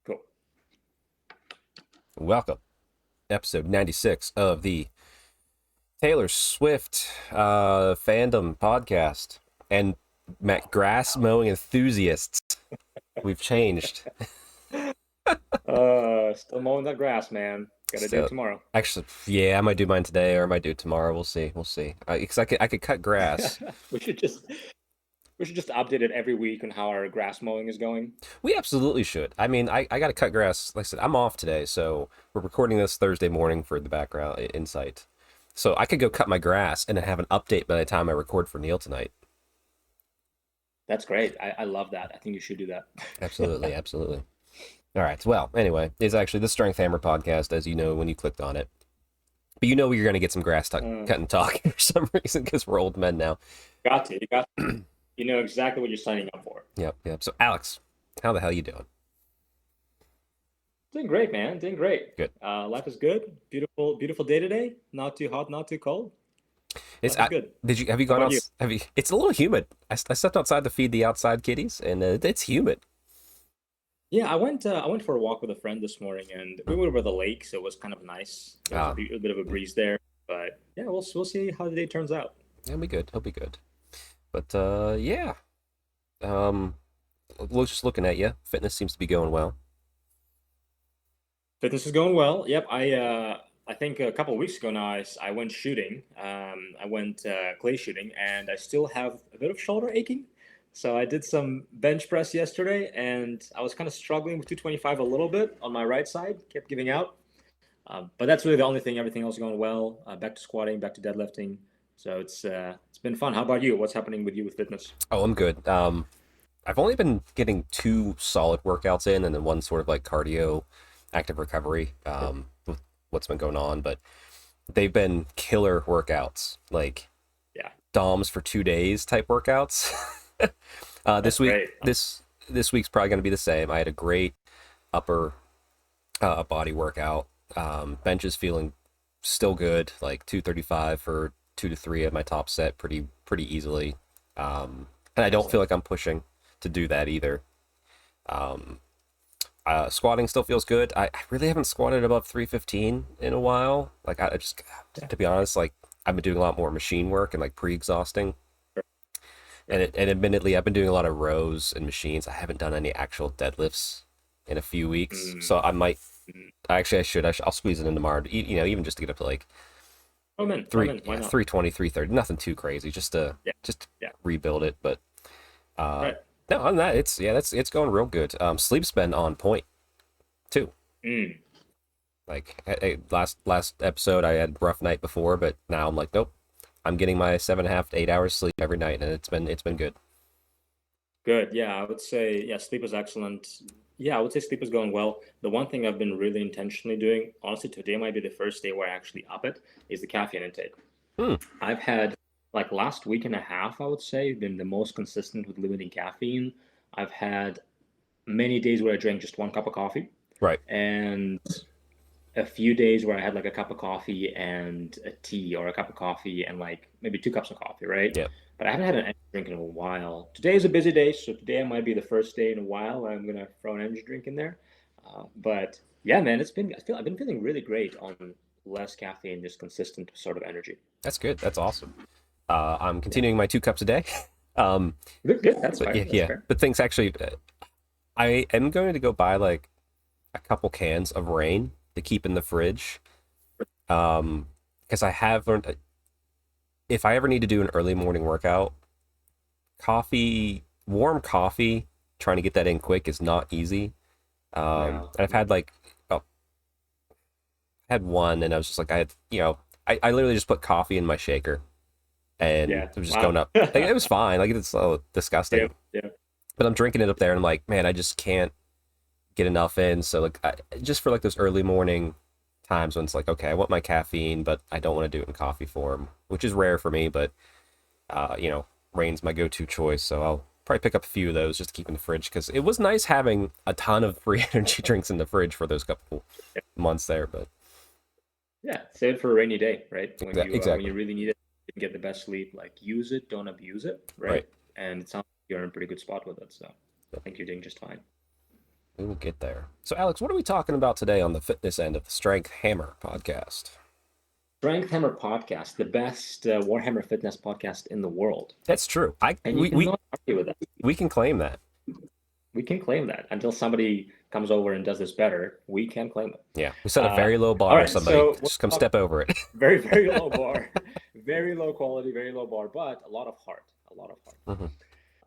Cool. Welcome, episode 96 of the Taylor Swift fandom podcast and grass mowing enthusiasts. We've changed. Still mowing that grass, man. Gotta do it So, tomorrow. actually, yeah, I might do mine today or I might do it tomorrow. We'll see. We'll see. Because I could cut grass. we should just we should just update it every week on how our grass mowing is going. We absolutely should. I mean, I got to cut grass. Like I said, I'm off today, so we're recording this Thursday morning for the background insight. So I could go cut my grass and then have an update by the time I record for Neil tonight. That's great. I love that. I think you should do that. Absolutely, absolutely. All right. Well, anyway, it's actually the Strength Hammer podcast, as you know when you clicked on it. But you know you're going to get some grass cut and talk for some reason because we're old men now. Got to. You got to. You know exactly what you're signing up for. Yep. So, Alex, how the hell you doing? Doing great, man. Doing great. Good. Life is good. Beautiful day today. Not too hot, not too cold. It's Life is good. Have you How gone about out? you? Have you? It's a little humid. I stepped outside to feed the outside kitties, and it's humid. Yeah, I went for a walk with a friend this morning, and we were over the lake, so it was kind of nice. There was Ah, a bit of a breeze there, but yeah, we'll see how the day turns out. He'll be good. He'll be good. But yeah. Um, just looking at you, fitness seems to be going well. Fitness is going well. Yep, I think a couple of weeks ago now I went shooting. I went clay shooting, and I still have a bit of shoulder aching. So I did some bench press yesterday, and I was kind of struggling with 225 a little bit on my right side, kept giving out. But that's really the only thing. Everything else is going well. Back to squatting, back to deadlifting. So it's been fun. How about you? What's happening with you with fitness? Oh, I'm good. I've only been getting two solid workouts in, and then one sort of like cardio, active recovery. With what's been going on, but they've been killer workouts, like Yeah, DOMs for 2 days type workouts. This that's week, great. this week's probably going to be the same. I had a great upper body workout. Bench is feeling still good, like 235 for 2 to 3 at my top set, pretty easily. And I don't feel Excellent. like I'm pushing to do that either. Um, Squatting still feels good. I really haven't squatted above 315 in a while. Like I just, Yeah, to be honest, like I've been doing a lot more machine work and like pre-exhausting. sure, And sure. admittedly, I've been doing a lot of rows and machines. I haven't done any actual deadlifts in a few weeks, Mm, so I might. mm. Actually, I should. I'll squeeze it in tomorrow. Even just to get up to like I'm in. Why not? 320, 330. Nothing too crazy. Yeah, Just yeah. rebuild it. But uh, Right. no, on that, it's going real good. Sleep's been on point too. Mm. Like last episode, I had a rough night before, but now I'm like, nope. I'm getting my 7.5 to 8 hours sleep every night, and it's been good. Good. Yeah, I would say, yeah, sleep is excellent. Yeah, I would say sleep is going well. The one thing I've been really intentionally doing, honestly, today might be the first day where I actually up it, is the caffeine intake. Hmm. I've had like last week and a half, I would say, been the most consistent with limiting caffeine. I've had many days where I drank just one cup of coffee, Right. and a few days where I had like a cup of coffee and a tea, or a cup of coffee and like maybe two cups of coffee, right? Yeah. But I haven't had an energy drink in a while. Today is a busy day, so today might be the first day in a while where I'm gonna throw an energy drink in there. But yeah, man, I've been feeling really great on less caffeine, just consistent sort of energy. That's good. That's awesome. I'm Yeah, continuing my 2 cups a day. Um, good, good. That's but fair. yeah, That's yeah. fair. But things actually, I am going to go buy like a couple cans of rain to keep in the fridge. Because I have learned if I ever need to do an early morning workout, warm coffee, trying to get that in quick is not easy. No. And I've had like, oh, I had one, and I was just like, I had, I literally just put coffee in my shaker and Yeah. it was just Wow. going up. Like, it was fine. Like it's so Yeah. disgusting, Yeah. but I'm drinking it up there, and I'm like, man, I just can't get enough in. So like, just for like those early morning times when it's like, okay, I want my caffeine, but I don't want to do it in coffee form, which is rare for me, but you know, Reign's my go-to choice, so I'll probably pick up a few of those just to keep in the fridge because it was nice having a ton of free energy drinks in the fridge for those couple months there. But Yeah. Save it for a rainy day, right? When exactly you really need it, you can get the best sleep. Like use it, don't abuse it, right? right. And it sounds like you're in a pretty good spot with it. So I think you're doing just fine. We will get there. So, Alex, what are we talking about today on the fitness end of the Strength Hammer podcast? Strength Hammer podcast, the best Warhammer fitness podcast in the world, That's true. and you cannot argue with that. We can claim that. We can claim that until somebody comes over and does this better. We can claim it. Yeah, we set a very low All bar. right, Somebody so just come step over it. very, very low bar, very low quality, very low bar, but a lot of heart, a lot of heart. Mm-hmm.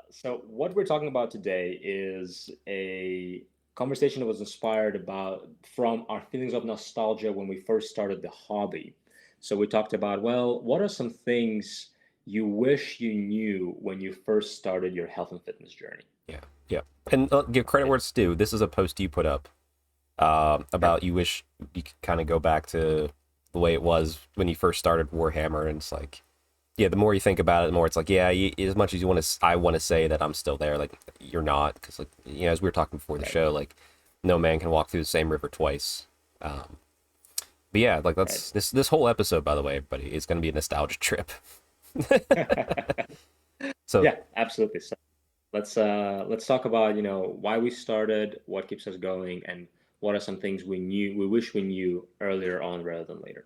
So what we're talking about today is a conversation that was inspired about from our feelings of nostalgia when we first started the hobby. So we talked about, well, what are some things you wish you knew when you first started your health and fitness journey? Yeah, yeah. And give credit where it's due. This is a post you put up about you wish you could kind of go back to the way it was when you first started Warhammer, and it's like, yeah, the more you think about it, the more it's like, yeah, as much as you want to, I want to say that I'm still there, like you're not, because like as we were talking before the Right. show, like no man can walk through the same river twice. But yeah, like Right. this whole episode, by the way, everybody, is going to be a nostalgia trip. So Yeah, absolutely. So let's talk about, why we started, what keeps us going, and what are some things we wish we knew earlier on rather than later.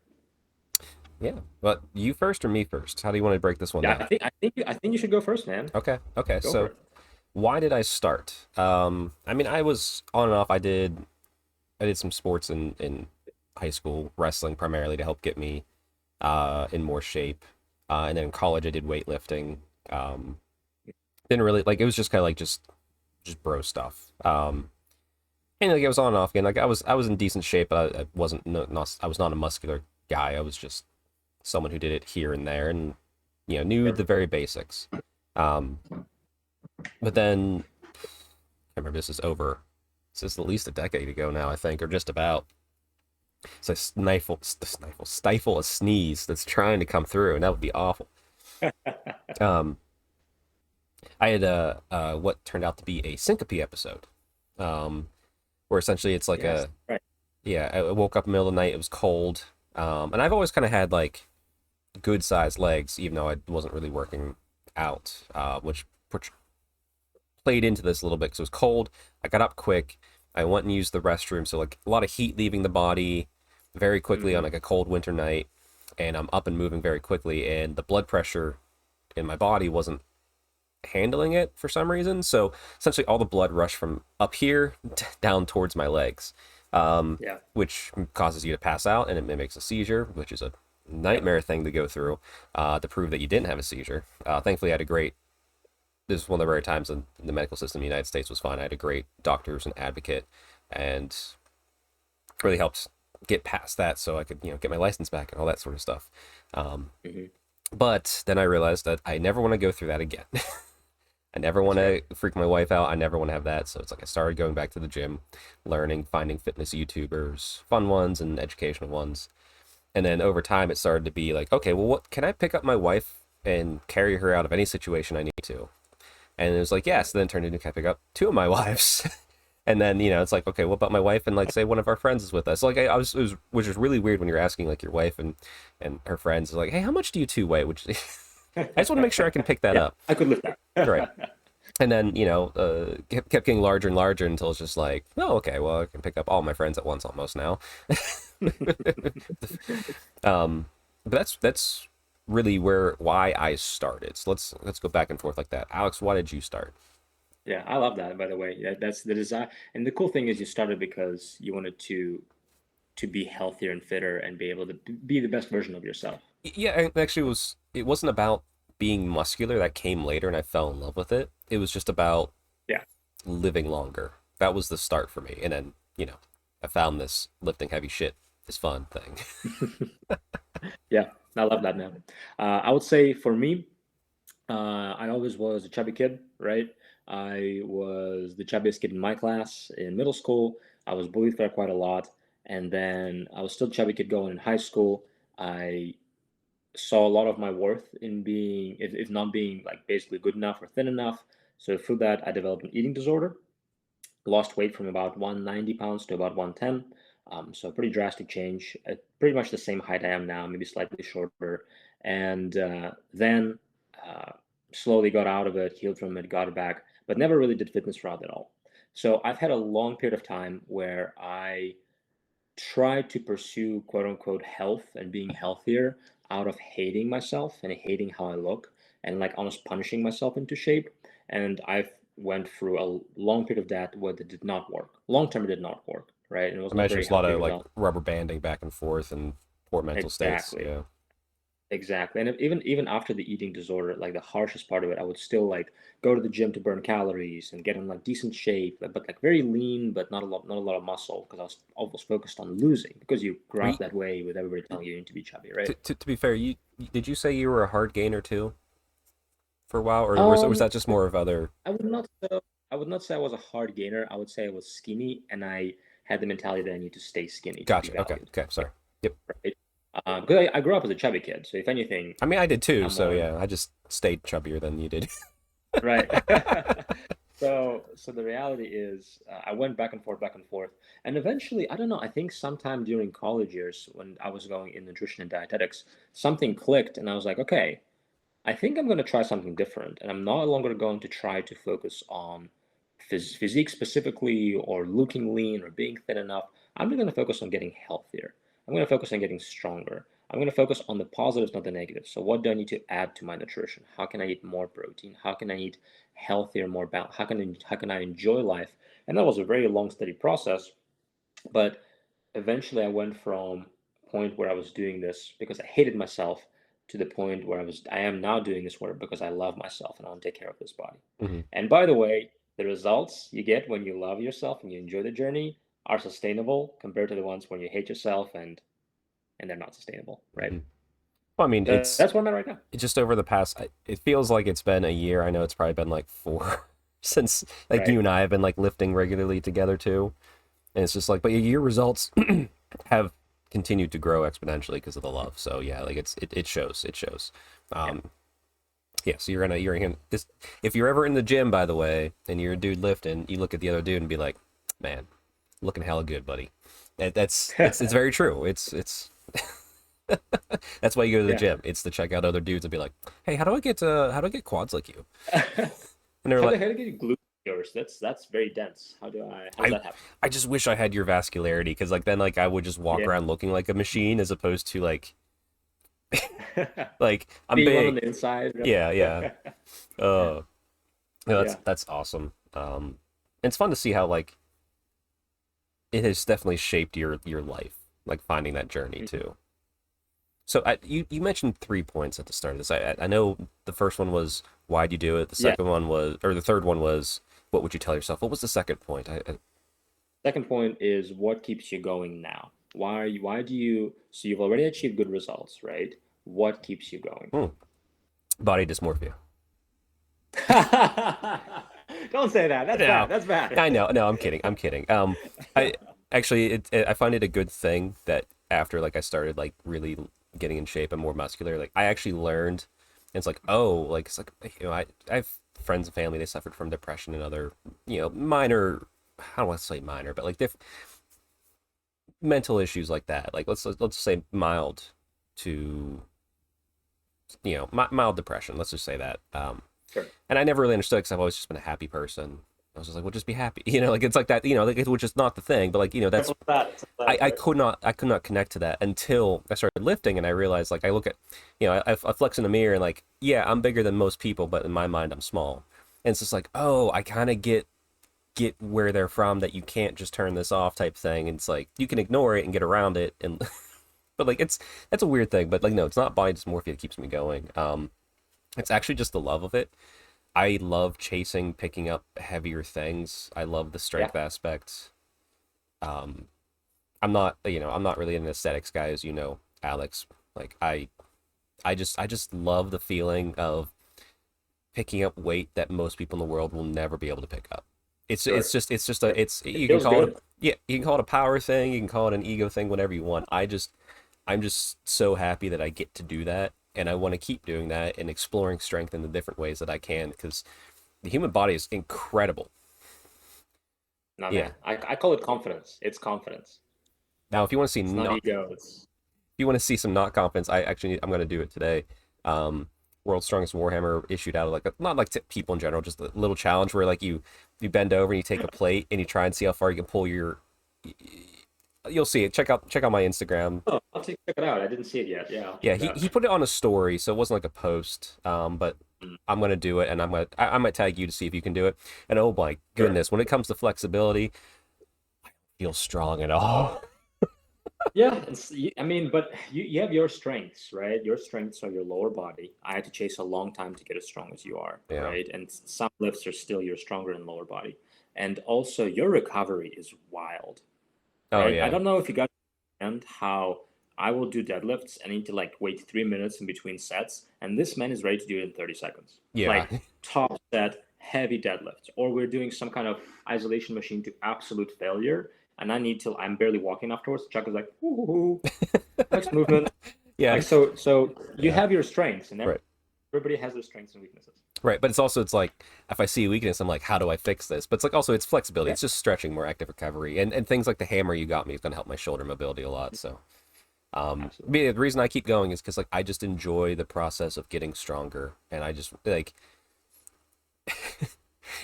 yeah, but you first or me first? How do you want to break this one Yeah, down? I think you should go first, man. Okay, okay. Go for So it. why did I start? I mean, I was on and off. I did some sports in high school, wrestling primarily to help get me in more shape. And then in college, I did weightlifting. Um, didn't really like it was just kind of like just bro stuff. And like I was on and off again. Like I was in decent shape, but I wasn't not I was not a muscular guy. I was just someone who did it here and there, and knew Sure. the very basics. Um, but then I remember this is over. This is at least a decade ago now, I think, or just about. So stifle a sneeze that's trying to come through, and that would be awful. Um, I had what turned out to be a syncope episode, um, where essentially it's like Yes. a Right. yeah. I woke up in the middle of the night. It was cold, and I've always kind of had like good sized legs, even though I wasn't really working out, which played into this a little bit because it was cold. I got up quick. I went and used the restroom, so like a lot of heat leaving the body very quickly on Hmm. like a cold winter night, and I'm up and moving very quickly, and the blood pressure in my body wasn't handling it for some reason. So essentially, all the blood rushed from up here down towards my legs, Yeah. which causes you to pass out, and it mimics a seizure, which is a Yep. nightmare thing to go through to prove that you didn't have a seizure. Thankfully, I had a great. This is one of the rare times in the medical system in the United States was fine. I had a great doctor who's an advocate, and really helped get past that, so I could get my license back and all that sort of stuff. Um, Hmm. but then I realized that I never want to go through that again. I never want That's right. to freak my wife out. I never want to have that. So it's like I started going back to the gym, learning, finding fitness YouTubers, fun ones and educational ones. And then over time, it started to be like, okay, well, what can I pick up my wife and carry her out of any situation I need to? And it was like, yes. Yeah. So then it turned into, can I pick up two of my wives? And then it's like, okay, what about my wife and like say one of our friends is with us? So, like I was, it was, which is really weird when you're asking like your wife and her friends like, hey, how much do you two weigh? Which I just want to make sure I can pick that Yeah, up. I could lift that. Right. And then kept getting larger and larger until it's just like, oh, okay, well, I can pick up all my friends at once almost now. um, but that's really why I started. So let's go back and forth like that. Alex, why did you start? Yeah, I love that, by the way. Yeah, that's the desire. And the cool thing is you started because you wanted to be healthier and fitter and be able to be the best version of yourself. Yeah, and actually, it wasn't about being muscular. That came later, and I fell in love with it. It was just about Yeah. living longer. That was the start for me. And then I found this lifting heavy shit is fun thing. Yeah, I love that, man. I would say for me, I always was a chubby kid, right? I was the chubbiest kid in my class in middle school. I was bullied for quite a lot, and then I was still a chubby kid going in high school. I saw a lot of my worth in being, if not being like basically good enough or thin enough. So through that, I developed an eating disorder, lost weight from about 190 pounds to about 110. So a pretty drastic change. Pretty much the same height I am now, maybe slightly shorter. And then uh, slowly got out of it, healed from it, got it back, but never really did fitness for at all. So I've had a long period of time where I try to pursue quote unquote health and being healthier out of hating myself and hating how I look and like almost punishing myself into shape. And I've went through a long period of that where it did not work. Long term, it did not work, right? And it I was not imagine very there's a lot healthy of like result. rubber banding back and forth and poor mental states. Exactly. Yeah. Exactly. And even after the eating disorder, like the harshest part of it, I would still like go to the gym to burn calories and get in like decent shape, but like very lean, but not a lot of muscle because I was always focused on losing because you grow Were you, up that way with everybody telling you you need to be chubby, right? to be fair, did you say you were a hard gainer too for a while, or was Um, that just more of other? I would not say I would not say I was a hard gainer. I would say I was skinny and I had the mentality that I need to stay skinny to be Gotcha. Okay. valued, Okay. Sorry. Yep. right? Because I grew up as a chubby kid, so if anything, I mean, I did too. I'm So on yeah, I just stayed chubbier than you did. right. So the reality is, I went back and forth, and eventually, I don't know. I think sometime during college years, when I was going in nutrition and dietetics, something clicked, and I was like, okay, I think I'm going to try something different, and I'm no longer going to try to focus on physique specifically or looking lean or being thin enough. I'm going to focus on getting healthier. I'm going to focus on getting stronger. I'm going to focus on the positives, not the negatives. So, what do I need to add to my nutrition? How can I eat more protein? How can I eat healthier, more balanced? How can I enjoy life? And that was a very long, steady process. But eventually I went from a point where I was doing this because I hated myself to the point where I am now doing this work because I love myself and I want to take care of this body. Hmm. And by the way, the results you get when you love yourself and you enjoy the journey are sustainable compared to the ones when you hate yourself and they're not sustainable, right? Hmm. Well, I mean, That's where I'm at right now. it's just over the past. It feels like it's been a year. I know it's probably been like four since like Right. you and I have been like lifting regularly together too, and it's just like, but your results have continued to grow exponentially because of the love. So yeah, like it shows. It shows. Yeah. Um, yeah, so you're gonna this if you're ever in the gym, by the way, and you're a dude lifting, you look at the other dude and be like, man, looking hella good, buddy. That's it's very true. It's that's why you go to the Yeah. gym. It's to check out other dudes and be like, hey, how do I get quads like you? And they're How the like, hell do you get glute yours? That's very dense. How does I that happen? I just wish I had your vascularity because like then like I would just walk Yeah. around looking like a machine as opposed to like I'm Being one on big. the inside. Yeah, yeah. Uh no, Yeah. that's awesome. It's fun to see how like it has definitely shaped your life, like finding that journey Mhm. too. So you mentioned 3 points at the start of this. I know the first one was why'd you do it. The Yeah. second one was, or the third one was, what would you tell yourself? What was the second point? Second point is what keeps you going now? Why do you, so you've already achieved good results, right? What keeps you going? Hmm, body dysmorphia. Don't say that. That's No, bad. That's bad. I know. No, I'm kidding. I'm kidding. I actually, I find it a good thing that after like I started like really getting in shape and more muscular, like I actually learned. And it's like, oh, like it's like I have friends and family they suffered from depression and other minor. I don't want to say minor, but like mental issues like that. Like let's say mild to mild depression. Let's just say that. Sure. And I never really understood because I've always just been a happy person. I was just like, well, just be happy, like it's like that, like which is not the thing, but like that's Simple as that. Simple as I right? could not connect to that until I started lifting and I realized like I look at I flex in the mirror and like yeah I'm bigger than most people but in my mind I'm small and it's just like oh I kind of get where they're from that you can't just turn this off type thing and it's like you can ignore it and get around it and but like that's a weird thing but like no it's not body dysmorphia that keeps me going it's actually just the love of it. I love chasing, picking up heavier things. I love the Yeah. strength aspect. Um, I'm not really an aesthetics guy, as you know, Alex. Like I just love the feeling of picking up weight that most people in the world will never be able to pick up. Sure. It's just Sure. a it's It you can feels call it, good. yeah, you can call it a power thing, you can call it an ego thing, whatever you want. I'm just so happy that I get to do that, and I want to keep doing that and exploring strength in the different ways that I can, because the human body is incredible. No, Yeah. man. I call it confidence. It's confidence. Now, if you want to see It's not not ego. It's if you want to see some not confidence, I'm going to do it today. Um, World's Strongest Warhammer issued out like not like to people in general, just a little challenge where like you bend over and you take a plate and you try and see how far you can pull your. You'll see it. Check out my Instagram. oh, I'll check it out. I didn't see it yet. Yeah, I'll check Yeah, it out. he put it on a story, so it wasn't like a post. But Mm, I'm gonna do it, and I might tag you to see if you can do it. And oh my sure. goodness, when it comes to flexibility, feel strong at all. Yeah, I mean, but you have your strengths, right? Your strengths are your lower body. I had to chase a long time to get as strong as you are, Yeah. right? And some lifts are still you're stronger in lower body. And also your recovery is wild, Oh right? I yeah. don't know if you got and how I will do deadlifts. I need to like wait 3 minutes in between sets, and this man is ready to do it in 30 seconds. Yeah. Like top set, heavy deadlifts, or we're doing some kind of isolation machine to absolute failure, and I need to. I'm barely walking afterwards. Chuck is like, ooh, next movement. Yeah. Like so, you Yeah. have your strengths, and Right. everybody has their strengths and weaknesses. Right, but it's like if I see a weakness, I'm like, how do I fix this? But it's like also it's flexibility. Yeah, It's just stretching, more active recovery, and things like the hammer you got me is gonna help my shoulder mobility a lot. So absolutely. the reason I keep going is because like I just enjoy the process of getting stronger, and I just like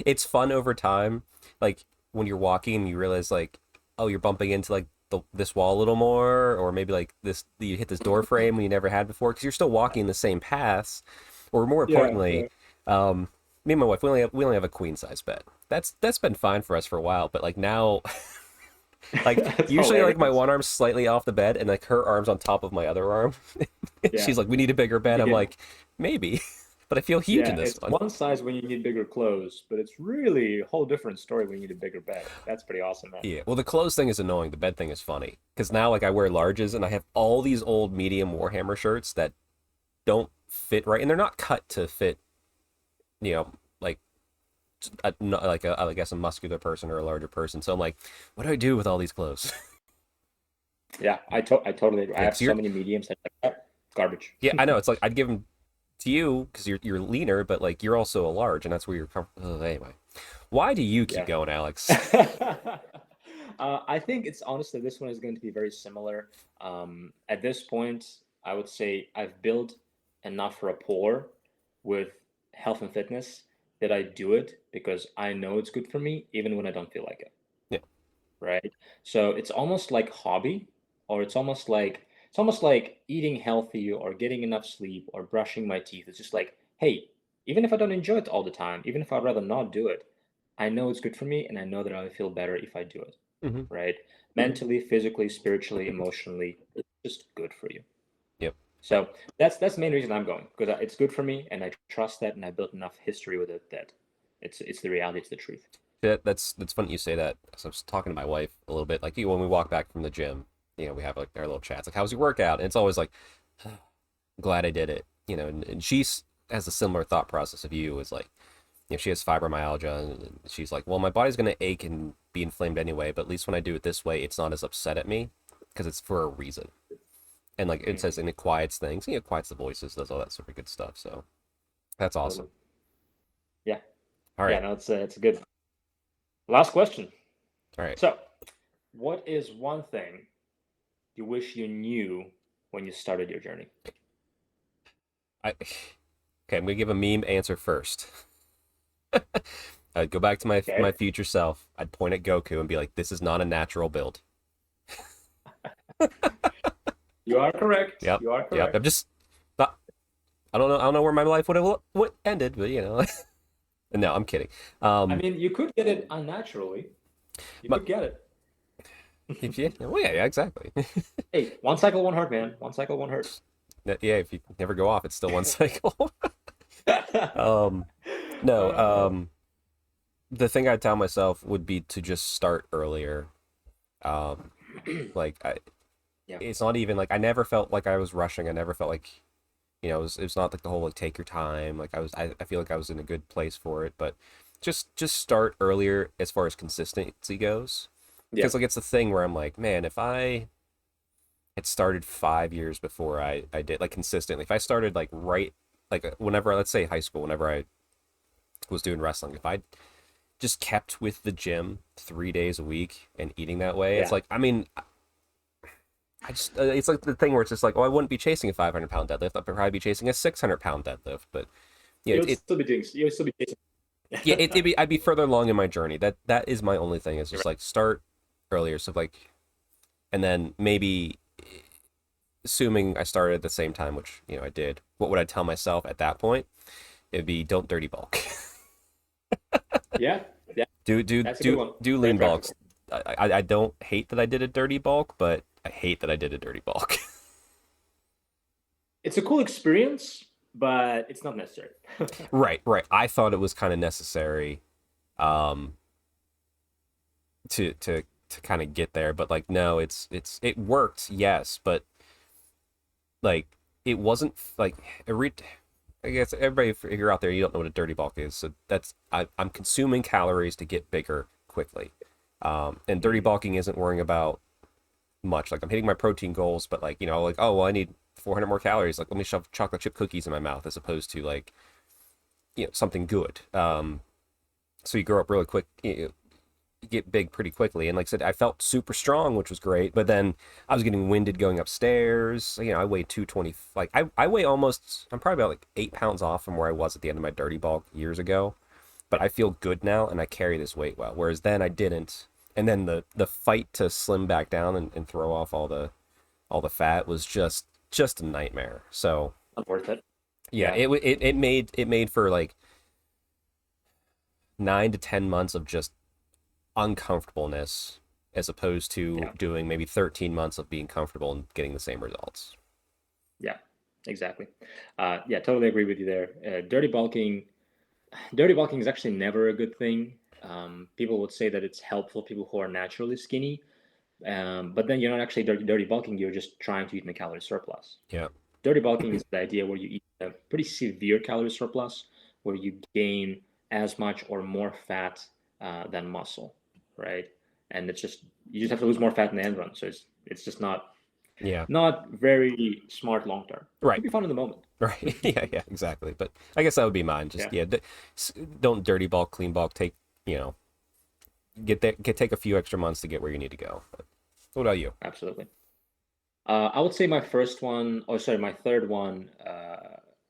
it's fun over time. Like when you're walking and you realize like, oh, you're bumping into like this wall a little more, or maybe like this you hit this door frame when you never had before because you're still walking the same paths. Or more Yeah, importantly, yeah. um, me and my wife we only have a queen size bed. That's been fine for us for a while, but like now, like That's usually like my hilarious. one arm's slightly off the bed and like her arm's on top of my other arm. Yeah, She's like, "We need a bigger bed." I'm yeah. like, "Maybe," but I feel huge in Yeah, this it's one. one size when you need bigger clothes, but it's really a whole different story when you need a bigger bed. That's pretty awesome, man. Yeah, well, the clothes thing is annoying. The bed thing is funny because now like I wear larges and I have all these old medium Warhammer shirts that don't fit right, and they're not cut to fit. Like I guess a muscular person or a larger person. So I'm like, what do I do with all these clothes? Yeah, I totally agree. I Yeah, have because so you're many mediums and garbage. yeah, I know. It's like I'd give them to you because you're leaner, but like you're also a large, and that's where you're comfortable. Anyway, why do you keep Yeah. going, Alex? I think it's honestly this one is going to be very similar. At this point, I would say I've built enough rapport with health and fitness that I do it because I know it's good for me, even when I don't feel like it. Yeah. Right? So it's almost like hobby, or it's almost like eating healthy or getting enough sleep or brushing my teeth. It's just like, hey, even if I don't enjoy it all the time, even if I'd rather not do it, I know it's good for me and I know that I will feel better if I do it. Hmm. Right? Mentally, physically, spiritually, emotionally, it's just good for you. Yep. So that's the main reason I'm going because it's good for me and I trust that and I built enough history with it that it's the reality, it's the truth. That's funny you say that. So I was talking to my wife a little bit, like when we walk back from the gym, we have like our little chats, like, "How's your workout?" And it's always like, "Glad I did it," and she's has a similar thought process of you. Is like, she has fibromyalgia, and she's like, "Well, my body's gonna ache and be inflamed anyway, but at least when I do it this way, it's not as upset at me because it's for a reason." And like it Mhm. says, and it quiets things, it quiets the voices, does all that sort of good stuff. So that's awesome. Totally. Yeah. All Yeah, right, no, it's a good last question. all right. So, what is one thing you wish you knew when you started your journey? Okay, I'm gonna give a meme answer first. I'd go back to my Okay. future self. I'd point at Goku and be like, "This is not a natural build." You are correct. Yep, You are yep. I'm correct. just not. I don't know where my life would have what ended, but no, I'm kidding. I Um, mean, you could get it unnaturally. You but could get it. if you, well, yeah, exactly. Hey, one cycle, one hurt, man. One cycle, one hurt. Yeah, if you never go off, it's still one cycle. um, no. Uh, The thing I'd tell myself would be to just start earlier. Um, like Yeah. it's not even like I never felt like I was rushing. I never felt like, it was not like the whole like take your time. Like I feel like I was in a good place for it, but just start earlier as far as consistency goes. Yeah. Because like it's the thing where I'm like, man, if I had started 5 years before I did like consistently, if I started like right like whenever, let's say high school, whenever I was doing wrestling, if I just kept with the gym 3 days a week and eating that way, it's Yeah. like, I mean, I just it's like the thing where it's just like, oh, I wouldn't be chasing a 500-pound deadlift. I'd probably be chasing a 600-pound deadlift. But yeah, You would still be chasing. yeah, I'd be further along in my journey. That is my only thing, is just like start earlier. So like, and then maybe, assuming I started at the same time, which I did. What would I tell myself at that point? It'd be, don't dirty bulk. Yeah. Yeah. That's a good one. Do Very lean bulks. practical. I don't hate that I did a dirty bulk, but I hate that I did a dirty bulk. It's a cool experience, but it's not necessary. Right, right. I thought it was kind of necessary, um, to kind of get there, but like no, it worked, yes, but like it wasn't like a re- I guess everybody, if you're out there, you don't know what a dirty bulk is. So I'm consuming calories to get bigger quickly, and dirty bulking isn't worrying about much. Like I'm hitting my protein goals, but like like, oh well, I need 400 more calories. Like let me shove chocolate chip cookies in my mouth, as opposed to like something good. So you grow up really quick, you get big pretty quickly. And like I said, I felt super strong, which was great. But then I was getting winded going upstairs. I weigh 220. Like I weigh almost. I'm probably about like 8 pounds off from where I was at the end of my dirty bulk years ago. But I feel good now, and I carry this weight well. Whereas then I didn't. And then the fight to slim back down and throw off all the fat was just a nightmare. So Not worth it. yeah, Yeah. it made for like 9 to 10 months of just uncomfortableness, as opposed to Yeah. doing maybe 13 months of being comfortable and getting the same results. Yeah. Exactly. Yeah. Totally agree with you there. Dirty bulking is actually never a good thing. People would say that it's helpful people who are naturally skinny, but then you're not actually dirty bulking. You're just trying to eat in a calorie surplus. Yeah. Dirty bulking is the idea where you eat a pretty severe calorie surplus, where you gain as much or more fat than muscle, right? And it's just you just have to lose more fat in the end run. So it's just Yeah. not very smart long term. Right. Could be fun in the moment. Right. Yeah. Yeah. Exactly. But I guess that would be mine. Just Yeah, yeah. Don't dirty bulk, clean bulk. Take take a few extra months to get where you need to go. But what about you? absolutely. I would say my first one, oh sorry, my third one.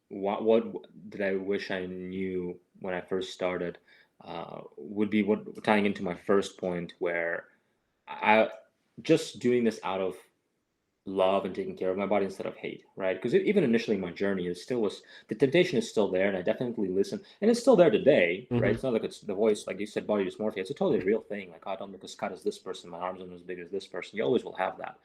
What did I wish I knew when I first started? Would be what tying into my first point where I just doing this out of love and taking care of my body instead of hate, right? Because even initially in my journey, it still was the temptation is still there, and I definitely listen, and it's still there today, right? Hmm. It's not like it's the voice, like you said, body dysmorphia. It's a totally real thing. Like, oh, I don't look as cut as this person, my arms aren't as big as this person. You always will have that,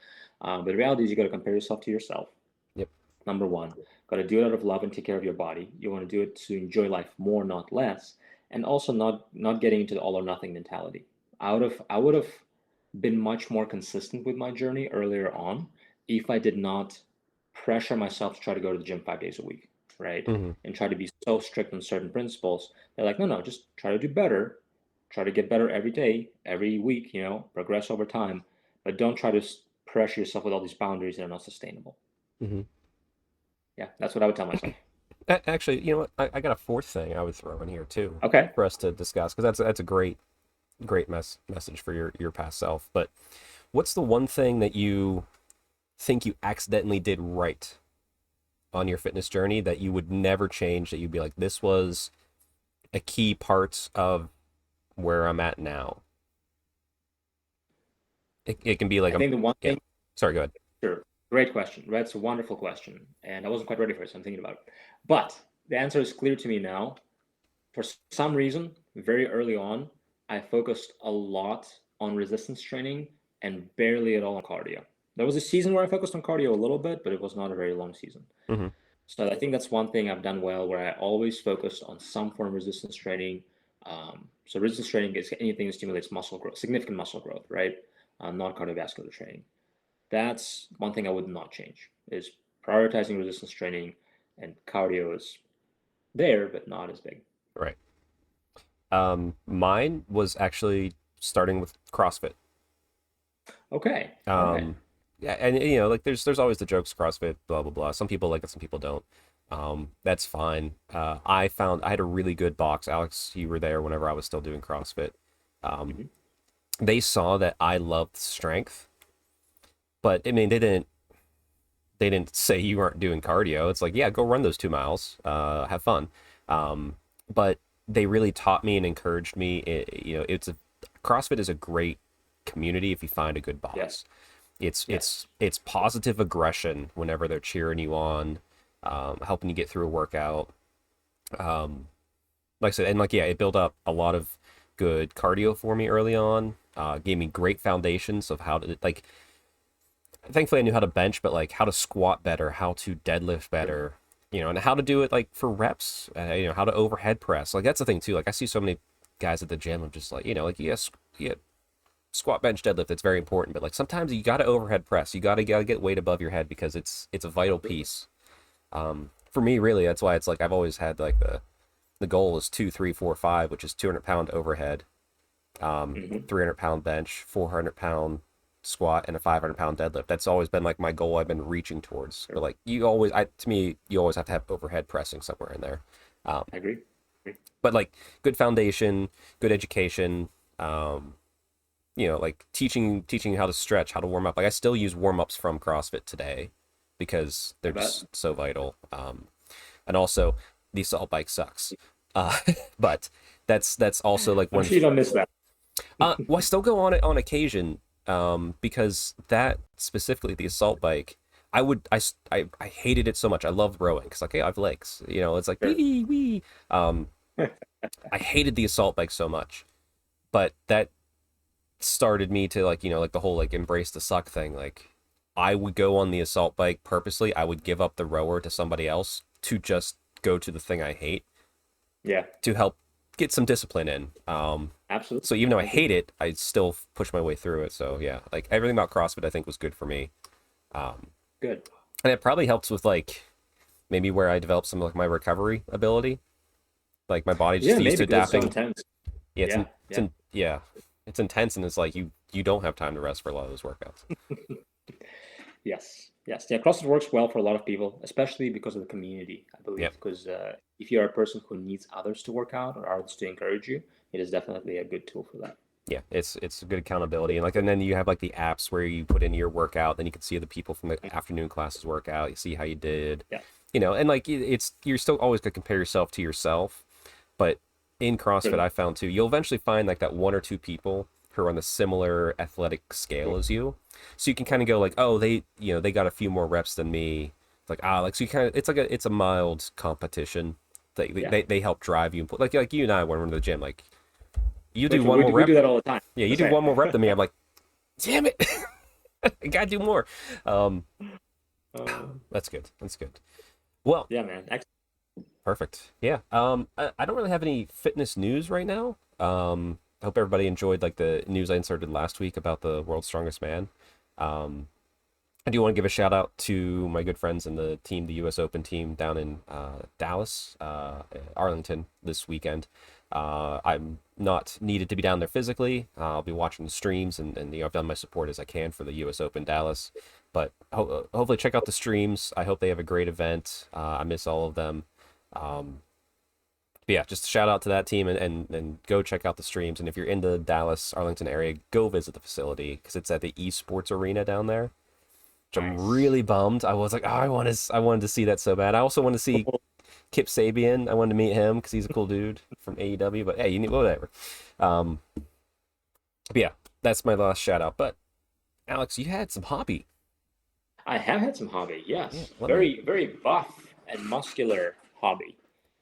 but the reality is you got to compare yourself to yourself. Yep. Number one, got to do it out of love and take care of your body. You want to do it to enjoy life more, not less, and also not getting into the all or nothing mentality. I would have been much more consistent with my journey earlier on if I did not pressure myself to try to go to the gym 5 days a week, right? Hmm. And try to be so strict on certain principles. They're like, no, no, just try to do better. Try to get better every day, every week, progress over time. But don't try to pressure yourself with all these boundaries that are not sustainable. Hmm. Yeah, that's what I would tell myself. Actually, you know what? I got a fourth thing I would throw in here too Okay. for us to discuss, because that's a great message for your past self. But what's the one thing that you think you accidentally did right on your fitness journey that you would never change, that you'd be like, this was a key part of where I'm at now? It can be like I think the one yeah. thing, Sorry, go ahead. sure, great question. That's a wonderful question. And I wasn't quite ready for it, so I'm thinking about it. But the answer is clear to me now. For some reason, very early on, I focused a lot on resistance training and barely at all on cardio. There was a season where I focused on cardio a little bit, but it was not a very long season. Hmm. So I think that's one thing I've done well, where I always focused on some form of resistance training. So resistance training is anything that stimulates muscle growth, significant muscle growth, right? Not cardiovascular training. That's one thing I would not change is prioritizing resistance training, and cardio is there, but not as big. Right. Mine was actually starting with CrossFit. Okay. All right. Um, yeah, and you know, like there's always the jokes CrossFit, blah blah blah. Some people like it, some people don't. That's fine. I found I had a really good box. Alex, you were there whenever I was still doing CrossFit. Um, Hmm. they saw that I loved strength, but I mean, they didn't say you weren't doing cardio. It's like, yeah, go run those 2 miles, have fun. But they really taught me and encouraged me. CrossFit is a great community if you find a good Yes. box. It's Yes. it's it's positive aggression whenever they're cheering you on, helping you get through a workout. Um, like I said, and like yeah, it built up a lot of good cardio for me early on. Gave me great foundations of how to like. Thankfully, I knew how to bench, but like how to squat better, how to deadlift Sure. better, and how to do it like for reps. How to overhead press. Like that's the thing too. Like I see so many guys at the gym. I'm just like, like yes, yeah, squat, bench, deadlift. It's very important, but like sometimes you got to overhead press. You gotta get weight above your head because it's a vital Absolutely. piece. For me, really, that's why it's like I've always had like the goal is 2, 3, 4, 5, which is 200-pound overhead, Hmm. 300-pound bench, 400-pound squat, and a 500-pound deadlift. That's always been like my goal. I've been reaching towards. But Sure. like you always, to me, you always have to have overhead pressing somewhere in there. Um, I agree. Agree. but like good foundation, good education. Um, like teaching you how to stretch, how to warm up. Like I still use warm ups from CrossFit today because they're I bet. just so vital. And also the assault bike sucks. Uh, but that's also like I'm one. sure you don't miss that. Well, I still go on it on occasion. Because that specifically the assault bike, I hated it so much. I loved rowing because like, hey, I have legs. It's like Sure. wee wee. Um, I hated the assault bike so much, but that started me to like the whole like embrace the suck thing. Like I would go on the assault bike purposely. I would give up the rower to somebody else to just go to the thing I hate Yeah. to help get some discipline in. Absolutely. So even though I I agree. hate it, I still push my way through it. So yeah, like everything about CrossFit I think was good for me. Um, Good. and it probably helps with like maybe where I developed some of like my recovery ability. Like my body just Yeah, used to maybe because it's so adapting. intense. Yeah, Yeah. Yeah. yeah, it's intense and it's like you don't have time to rest for a lot of those workouts. Yes, yes, yeah. CrossFit works well for a lot of people, especially because of the community, I Yeah. believe. Because if you're a person who needs others to work out or others to encourage you, it is definitely a good tool for that. Yeah, it's a good accountability, and like, and then you have like the apps where you put in your workout, then you can see the people from the afternoon classes workout. You see how you did, Yeah, and like it's you're still always gonna compare yourself to yourself, but in CrossFit, certainly. I found too, you'll eventually find like that one or two people who are on the similar athletic scale Sure. as you, so you can kind of go like, oh, they got a few more reps than me. It's like so you kind of it's a mild competition. They, Yeah, they help drive you, like you and I when we're in the gym, like you do literally, one more we rep. do that all the time. Yeah, you Just do saying. one more rep than me. I'm like, damn it, I gotta do more. Um, that's good. That's good. Well, Yeah, man. perfect. Yeah. I don't really have any fitness news right now. I hope everybody enjoyed like the news I inserted last week about the world's strongest man. Um, I do want to give a shout out to my good friends in the team, the U.S. Open team down in Dallas, Arlington this weekend. I'm not needed to be down there physically. I'll be watching the streams and I've done my support as I can for the U.S. Open Dallas. But hopefully check out the streams. I hope they have a great event. I miss all of them. Um, but yeah, just a shout out to that team and go check out the streams. And if you're in the Dallas, Arlington area, go visit the facility because it's at the esports arena down there, which I'm Nice. really bummed. I was like, oh, I wanted to see that so bad. I also wanted to see Kip Sabian. I wanted to meet him because he's a cool dude from AEW. But hey, you need whatever. Um, but yeah, that's my last shout out. But Alex, you had some hobby. I have had some hobby. Yeah, Yes, little very, very buff and muscular hobby.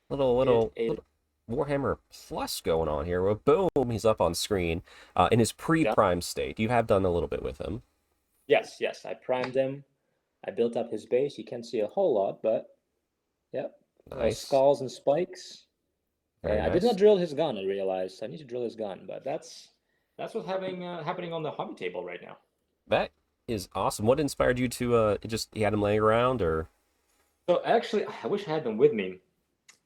little It, little it, little Warhammer Plus going on here. Well, boom, he's up on screen. In his yeah. pre-prime state, you have done a little bit with him. Yes, yes. I primed him. I built up his base. You can't see a whole lot, but yep. Nice, Skulls and spikes. very I did not nice. drill his gun. I realized I need to drill his gun, but that's what's happening on the hobby table right now. That is awesome. What inspired you to just you had them laying around or? So actually, I wish I had them with me.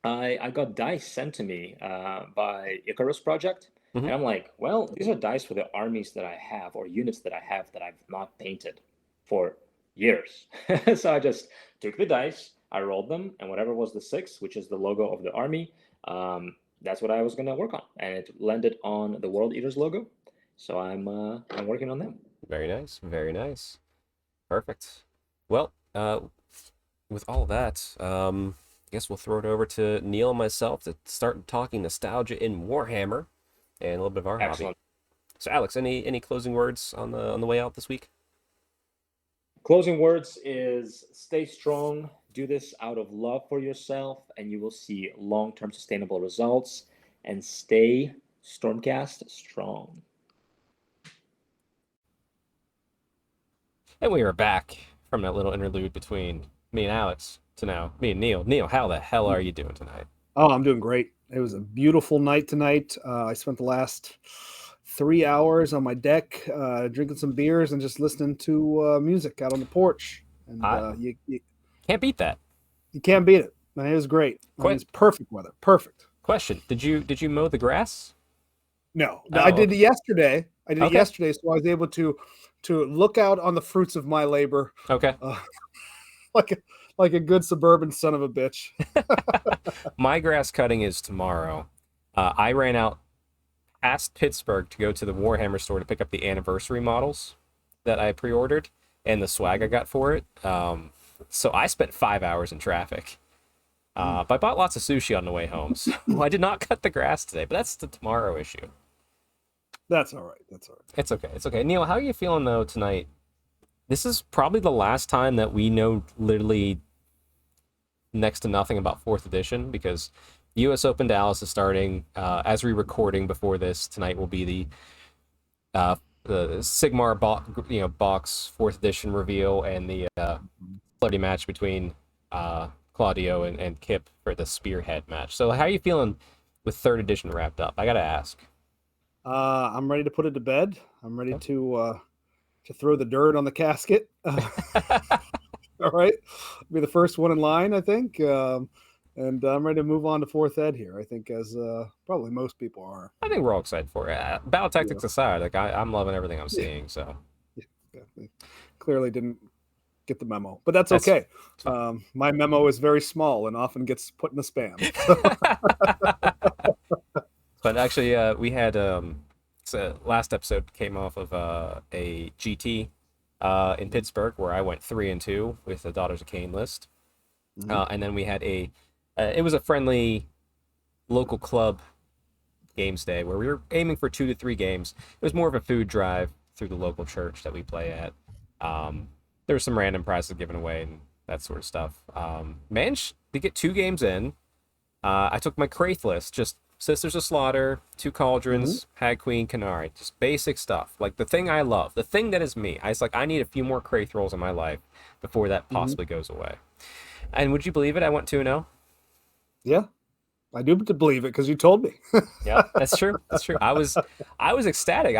I got dice sent to me by Icarus Project, Hmm. and I'm like, well, these are dice for the armies that I have or units that I have that I've not painted for years. So I just took the dice, I rolled them, and whatever was the six, which is the logo of the army, that's what I was gonna work on, and it landed on the World Eaters logo. So I'm working on them. Very nice, very nice, perfect. Well, with all that, I guess we'll throw it over to Neil and myself to start talking nostalgia in Warhammer and a little bit of our hobby. Excellent. So, Alex, any closing words on the way out this week? Closing words is stay strong, do this out of love for yourself, and you will see long term sustainable results. And stay Stormcast strong. And we are back from that little interlude between me and Alex to now me and Neil. Neil, how the hell are you doing tonight? Oh, I'm doing great. It was a beautiful night tonight. I spent the last 3 hours on my deck, drinking some beers and just listening to music out on the porch. And I you can't beat that. you can't beat it. Man, it was great. I mean, it's perfect weather. Perfect. Question: Did you mow the grass? No, Oh, I did okay. it yesterday. I did it Okay. yesterday, so I was able to look out on the fruits of my labor, Okay. uh, like a like a good suburban son of a bitch. My grass cutting is tomorrow. I ran out past Pittsburgh to go to the Warhammer store to pick up the anniversary models that I pre-ordered and the swag I got for it. So I spent 5 hours in traffic. But I bought lots of sushi on the way home, so I did not cut the grass today. But that's the tomorrow issue. That's all right. That's all right. It's okay. It's okay. Neil, how are you feeling though tonight? This is probably the last time that we know literally next to nothing about fourth edition because U.S. Open Dallas is starting. As we're recording before this, tonight will be the Sigmar box fourth edition reveal and the celebrity match between Claudio and Kip for the Spearhead match. So how are you feeling with third edition wrapped up? I gotta ask. I'm ready to put it to bed. I'm ready Okay. to throw the dirt on the casket. All right, be the first one in line, I think, and I'm ready to move on to fourth ed here. I think, as probably most people are. I think we're all excited for it. Battle Yeah, tactics aside, like I'm loving everything I'm seeing. So yeah, they clearly didn't get the memo, but that's that's okay. fine. My memo is very small and often gets put in the spam. But actually, we had so last episode came off of a GT in Pittsburgh where I went 3-2 with the Daughters of Cain list, and then we had it was a friendly local club games day where we were aiming for 2 to 3 games. It was more of a food drive through the local church that we play at. There were some random prizes given away and that sort of stuff. Managed to get 2 games in. I took my Kraith list, just Sisters of Slaughter, 2 Cauldrons, Hag Queen, Canary, just basic stuff. Like the thing I love, the thing that is me. I was like, I need a few more Kraith rolls in my life before that possibly goes away. And would you believe it? I went 2-0. Yeah, I do believe it because you told me. Yeah, that's true. That's true. I was ecstatic.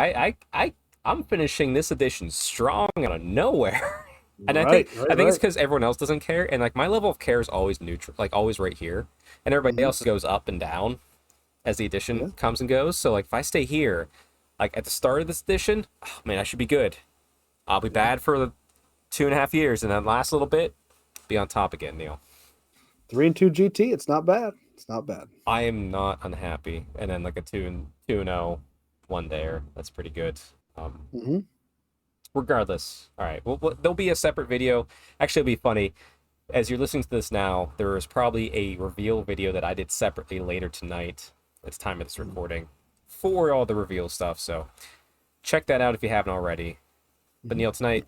I'm finishing this edition strong out of nowhere. And I think Right, I think it's right. because everyone else doesn't care, and like my level of care is always neutral, like always right here, and everybody else goes up and down as the edition Yeah, comes and goes. So like if I stay here, like at the start of this edition, oh, man, I should be good. I'll be yeah. bad for the 2.5 years, and then last little bit, be on top again, Neil. 3-2 GT. It's not bad. It's not bad. I am not unhappy, and then like a 2-0 one there. That's pretty good. Hmm. Regardless, all right. Well, there'll be a separate video. Actually, it'll be funny. As you're listening to this now, there is probably a reveal video that I did separately later tonight. It's time of this recording for all the reveal stuff. So check that out if you haven't already. But Neil, tonight,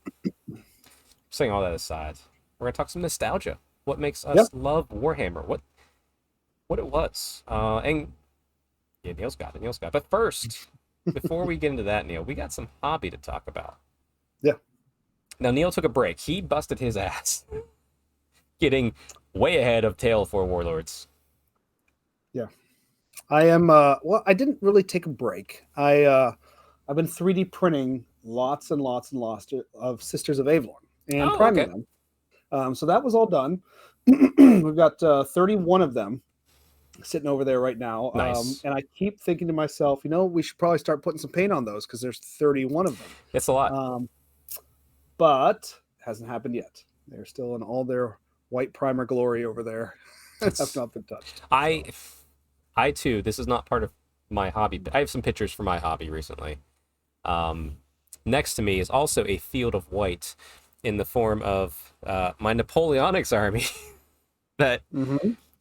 setting all that aside, we're gonna talk some nostalgia. What makes Yep. us love Warhammer? What it was. And yeah, Neil's got it. Neil's got it. But first, before we get into that, Neil, we got some hobby to talk about. Yeah. Now Neil took a break. He busted his ass, getting way ahead of Tale for Warlords. Yeah. I am well, I didn't really take a break. I I've been 3D printing lots and lots and lots of Sisters of Avalon and Oh, priming okay. them. So that was all done. We've got 31 of them sitting over there right now. Nice. And I keep thinking to myself, we should probably start putting some paint on those because there's 31 of them. It's a lot. But it hasn't happened yet. They're still in all their white primer glory over there. Have not been touched. I too, this is not part of my hobby, but I have some pictures for my hobby recently. Next to me is also a field of white in the form of my Napoleonics army that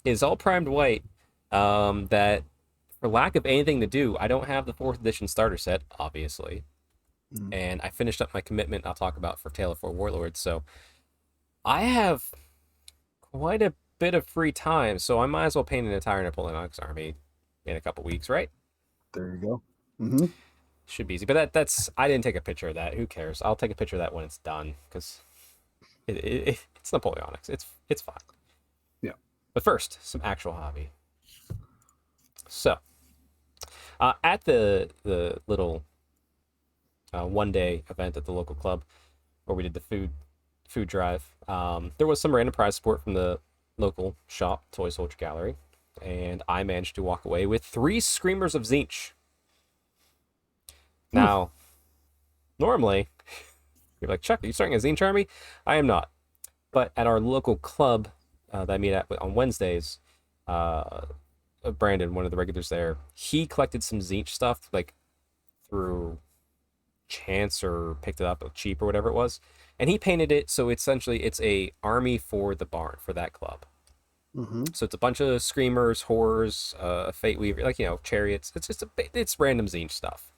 is all primed white. That, for lack of anything to do, I don't have the 4th edition starter set, obviously. And I finished up my commitment I'll talk about for Tale of Four Warlords, so I have quite a bit of free time, so I might as well paint an entire Napoleonics army in a couple weeks, right? There you go. Should be easy, but that's I didn't take a picture of that. Who cares? I'll take a picture of that when it's done, because it's Napoleonics. It's fine. Yeah. But first, some actual hobby. So, at the little one-day event at the local club where we did the food drive, there was some random prize support from the local shop, Toy Soldier Gallery, and I managed to walk away with 3 Screamers of Tzeentch. Now, normally, you're like, Chuck, are you starting a Tzeentch army? I am not. But at our local club that I meet at on Wednesdays, Brandon, one of the regulars there, he collected some Tzeentch stuff, like, through chance or picked it up cheap or whatever it was. And he painted it, so essentially it's a army for the barn, for that club. So it's a bunch of Screamers, Horrors, Fate Weaver, like, Chariots. It's just it's random Tzeentch stuff.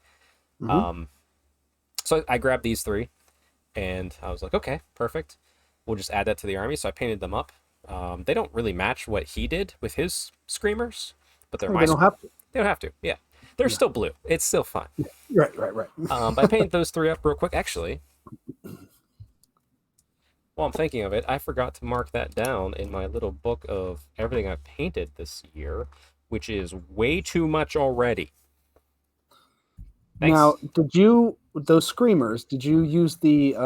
So I grabbed these 3, and I was like, okay, perfect. We'll just add that to the army. So I painted them up. They don't really match what he did with his Screamers, but they're They don't have to. They don't have to. Yeah, they're still blue. It's still fun. Right. But I painted those 3 up real quick. Actually, while I'm thinking of it, I forgot to mark that down in my little book of everything I've painted this year, which is way too much already. Thanks. Now, those Screamers, did you use the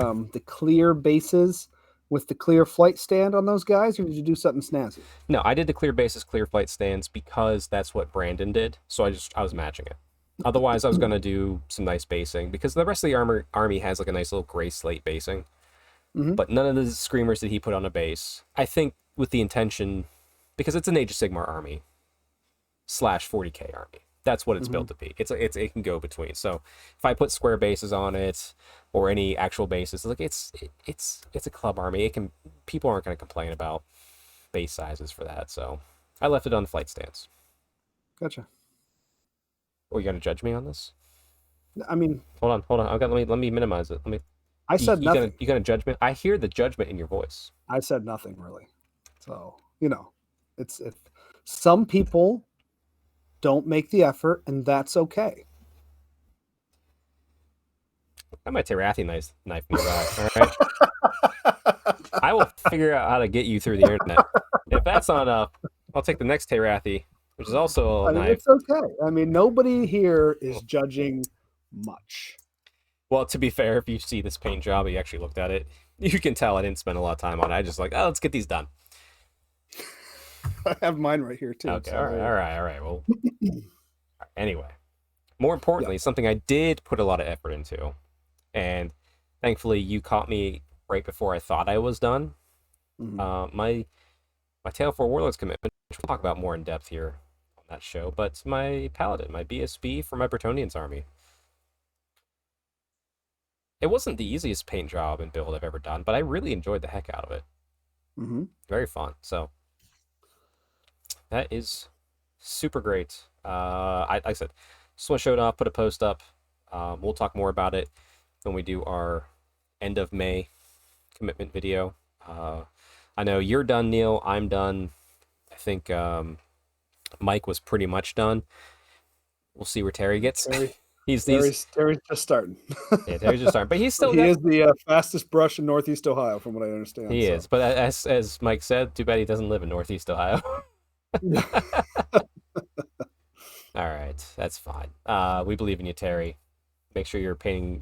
clear bases with the clear flight stand on those guys, or did you do something snazzy? No, I did the clear bases, clear flight stands because that's what Brandon did. So I was matching it. Otherwise, I was going to do some nice basing because the rest of the army has like a nice little gray slate basing. But none of the Screamers did he put on a base. I think with the intention, because it's an Age of Sigmar army / 40k army. That's what it's built to be. It can go between. So if I put square bases on it or any actual bases, like it's a club army. People aren't going to complain about base sizes for that. So I left it on the flight stands. Gotcha. Oh, you going to judge me on this? I mean, hold on. Let me minimize it. I said nothing. You gonna judge me? I hear the judgment in your voice. I said nothing really. So it's some people don't make the effort, and that's okay. I might Terathi knife me right. All right. I will figure out how to get you through the internet. If that's not enough, I'll take the next Terathi, which is also a knife. It's okay. I mean, nobody here is judging much. Well, to be fair, if you see this paint job, you actually looked at it, you can tell I didn't spend a lot of time on it. I just let's get these done. I have mine right here too. Okay, all right. Well, anyway, more importantly, something I did put a lot of effort into, and thankfully you caught me right before I thought I was done. My Tale of Four Warlords commitment, which we'll talk about more in depth here on that show, but my Paladin, my BSB for my Bretonnians army. It wasn't the easiest paint job and build I've ever done, but I really enjoyed the heck out of it. Very fun. So that is super great. Like I said, just want to show it off, put a post up. We'll talk more about it when we do our end of May commitment video. I know you're done, Neil. I'm done. I think Mike was pretty much done. We'll see where Terry gets. Terry's just starting. Yeah, Terry's just starting, but he's still. He is the fastest brush in Northeast Ohio, from what I understand. He is, but as Mike said, too bad he doesn't live in Northeast Ohio. All right, that's fine. We believe in you, Terry. Make sure you're painting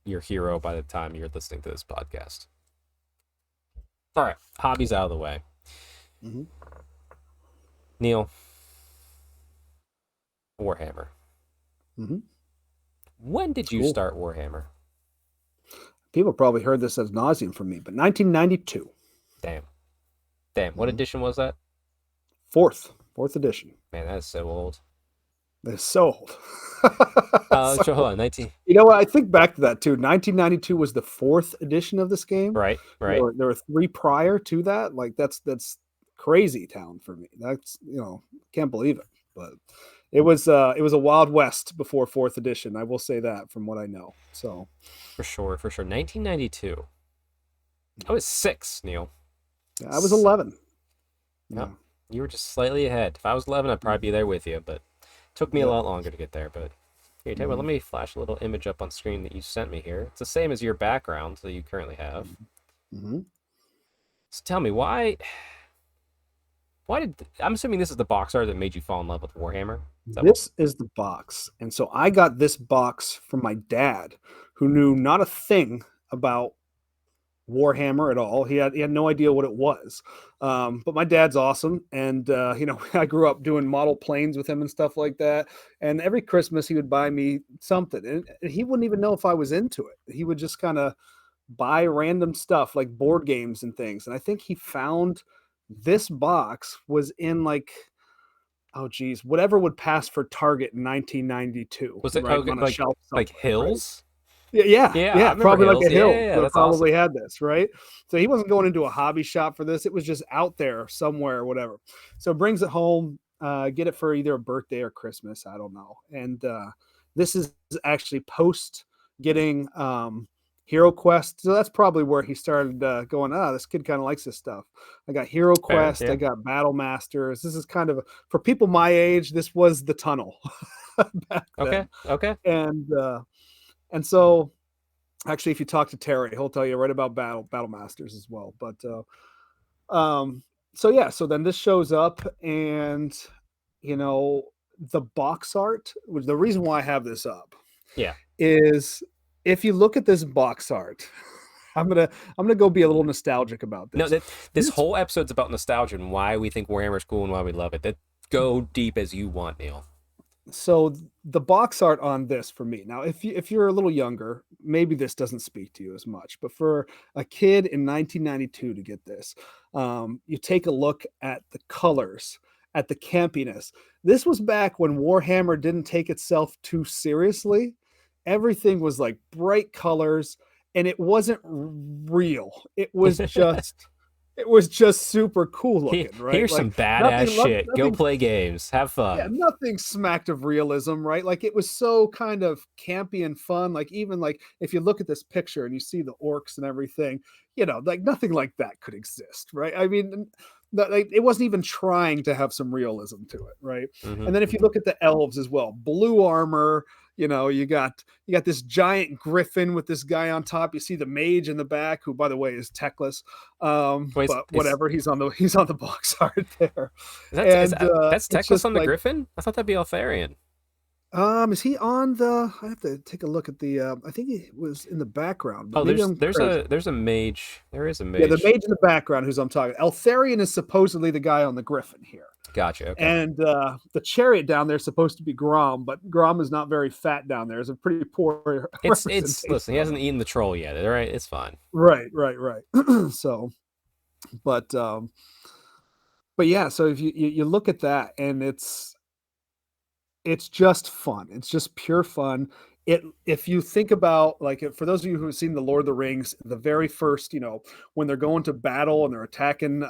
your hero by the time you're listening to this podcast. All right, hobbies out of the way. Mhm. Neil, Warhammer. Mhm. When did you Cool. start Warhammer? People probably heard this as nauseum from me, but 1992. Damn. What Mhm. edition was that? Fourth edition. Man, that is so old. They're so old. So hold on, 19. You know what? I think back to that too. 1992 was the fourth edition of this game. Right. There were three prior to that. Like that's crazy town for me. That's can't believe it. But it was a Wild West before fourth edition. I will say that from what I know. So For sure. 1992. I was 6, Neil. I was 11. Yeah. You were just slightly ahead. If I was 11, I'd probably be there with you, but it took me a lot longer to get there. But here, tell you what, let me flash a little image up on screen that you sent me here. It's the same as your background that you currently have. Mm-hmm. So tell me, why did I'm assuming this is the box art that made you fall in love with Warhammer? This is the box. And so I got this box from my dad, who knew not a thing about Warhammer at all. He had no idea what it was. But my dad's awesome. And, I grew up doing model planes with him and stuff like that. And every Christmas he would buy me something. And he wouldn't even know if I was into it. He would just kind of buy random stuff like board games and things. And I think he found this box was in like, oh geez, whatever would pass for Target in 1992. Was it right, okay, on a shelf like Hills? Right? Yeah, Probably probably like a hill. Yeah, that's probably awesome. had this, right? So he wasn't going into a hobby shop for this. It was just out there somewhere or whatever. So brings it home, get it for either a birthday or Christmas. I don't know. And this is actually post getting Hero Quest. So that's probably where he started going, this kid kind of likes this stuff. I got Hero Quest. Yeah. I got Battle Masters. This is kind of, for people my age, this was the tunnel back then. Okay. And so actually, if you talk to Terry, he'll tell you right about Battle Masters as well. But so then this shows up, and the box art, which the reason why I have this up, is if you look at this box art, I'm gonna go be a little nostalgic about this. No, this whole episode's about nostalgia and why we think Warhammer's cool and why we love it. Go deep as you want, Neil. So the box art on this for me now, if you're a little younger, maybe this doesn't speak to you as much, but for a kid in 1992 to get this, you take a look at the colors, at the campiness. This was back when Warhammer didn't take itself too seriously. Everything was like bright colors, and it wasn't real. It was just super cool looking, right? Here's some badass shit. Go play games. Have fun. Yeah, nothing smacked of realism, right? Like it was so kind of campy and fun. Like even like if you look at this picture and you see the orcs and everything, like nothing like that could exist, right? I mean, like it wasn't even trying to have some realism to it, right? Mm-hmm. And then if you look at the elves as well, blue armor. You got this giant griffin with this guy on top. You see the mage in the back, who, by the way, is techless. But whatever, he's on the box art there. That's techless on the like, griffin? I thought that'd be Altharian. Is he on the? I have to take a look at the. I think he was in the background. But there's a mage. There is a mage. Yeah, the mage in the background who's I'm talking. Altharian is supposedly the guy on the griffin here. Gotcha. Okay. And the chariot down there is supposed to be Grom, but Grom is not very fat down there. It's a pretty poor. Listen, he hasn't eaten the troll yet. All right, it's fine. Right. So, but yeah. So if you look at that, and it's just fun. It's just pure fun. If you think about, like, for those of you who have seen the Lord of the Rings, the very first, when they're going to battle and they're attacking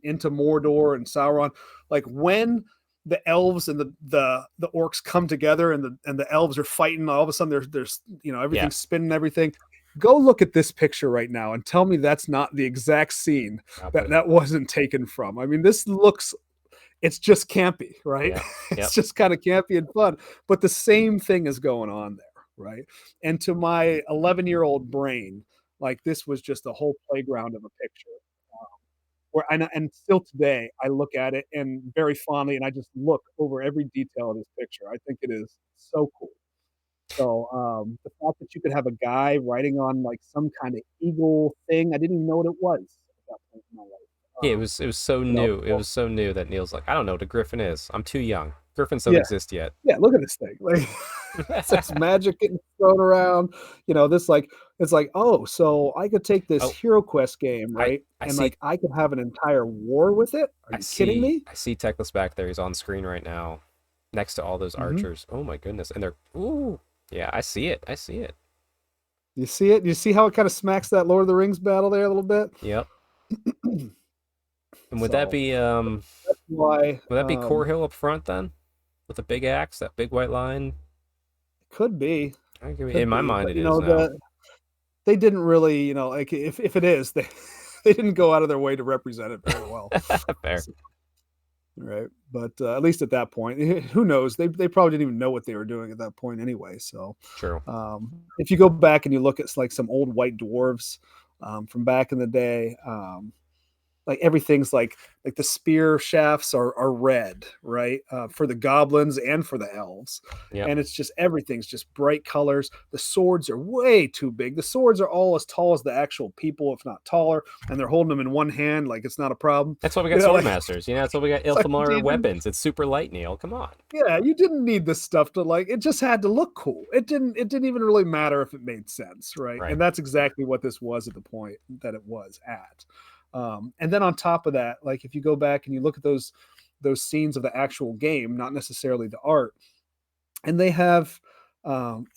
into Mordor and Sauron, like when the elves and the orcs come together and the elves are fighting, all of a sudden there's everything's spinning, everything. Go look at this picture right now and tell me that's not the exact scene that wasn't taken from. I mean, this looks. It's just campy, right? Yeah. It's just kind of campy and fun, but the same thing is going on there, right? And to my 11-year-old brain, like this was just a whole playground of a picture. And still today, I look at it and very fondly, and I just look over every detail of this picture. I think it is so cool. So the fact that you could have a guy writing on like some kind of eagle thing, I didn't even know what it was at that point in my life. Yeah, it was so You know, new. It was so new that Neil's like, I don't know what a griffin is. I'm too young. Griffins don't yeah, exist yet. yeah. Look at this thing. Like there's magic getting thrown around. This like it's like, oh, so I could take this Oh, Hero Quest game, I right? I And see like I could have an entire war with it. Are I you kidding see me? I see Teclis back there. He's on screen right now, next to all those Hmm. archers. Oh my goodness, and they're ooh, yeah, I see it. I see it. You see it? You see how it kind of smacks that Lord of the Rings battle there a little bit? Yep. And would that So be that's why would that be Core Hill up front then, with a big axe, that big white line? could be, In my mind, but it is now. they didn't really, like if it is, they they didn't go out of their way to represent it very well. Fair. So, right, but at least at that point, who knows? They probably didn't even know what they were doing at that point anyway. So True. if you go back and you look at like some old white dwarves from back in the day, like everything's like the spear shafts are red, right? For the goblins and for the elves. Yep. And it's just everything's just bright colors. The swords are way too big. The swords are all as tall as the actual people, if not taller, and they're holding them in one hand like it's not a problem. That's why we got sword Like, masters. You know, that's why we got like, Ilfamar weapons. It's super light, Neil. Come on. yeah, you didn't need this stuff to like. It just had to look cool. It didn't even really matter if it made sense, right? Right. And that's exactly what this was at the point that it was at. And then on top of that, like if you go back and you look at those scenes of the actual game, not necessarily the art, and they have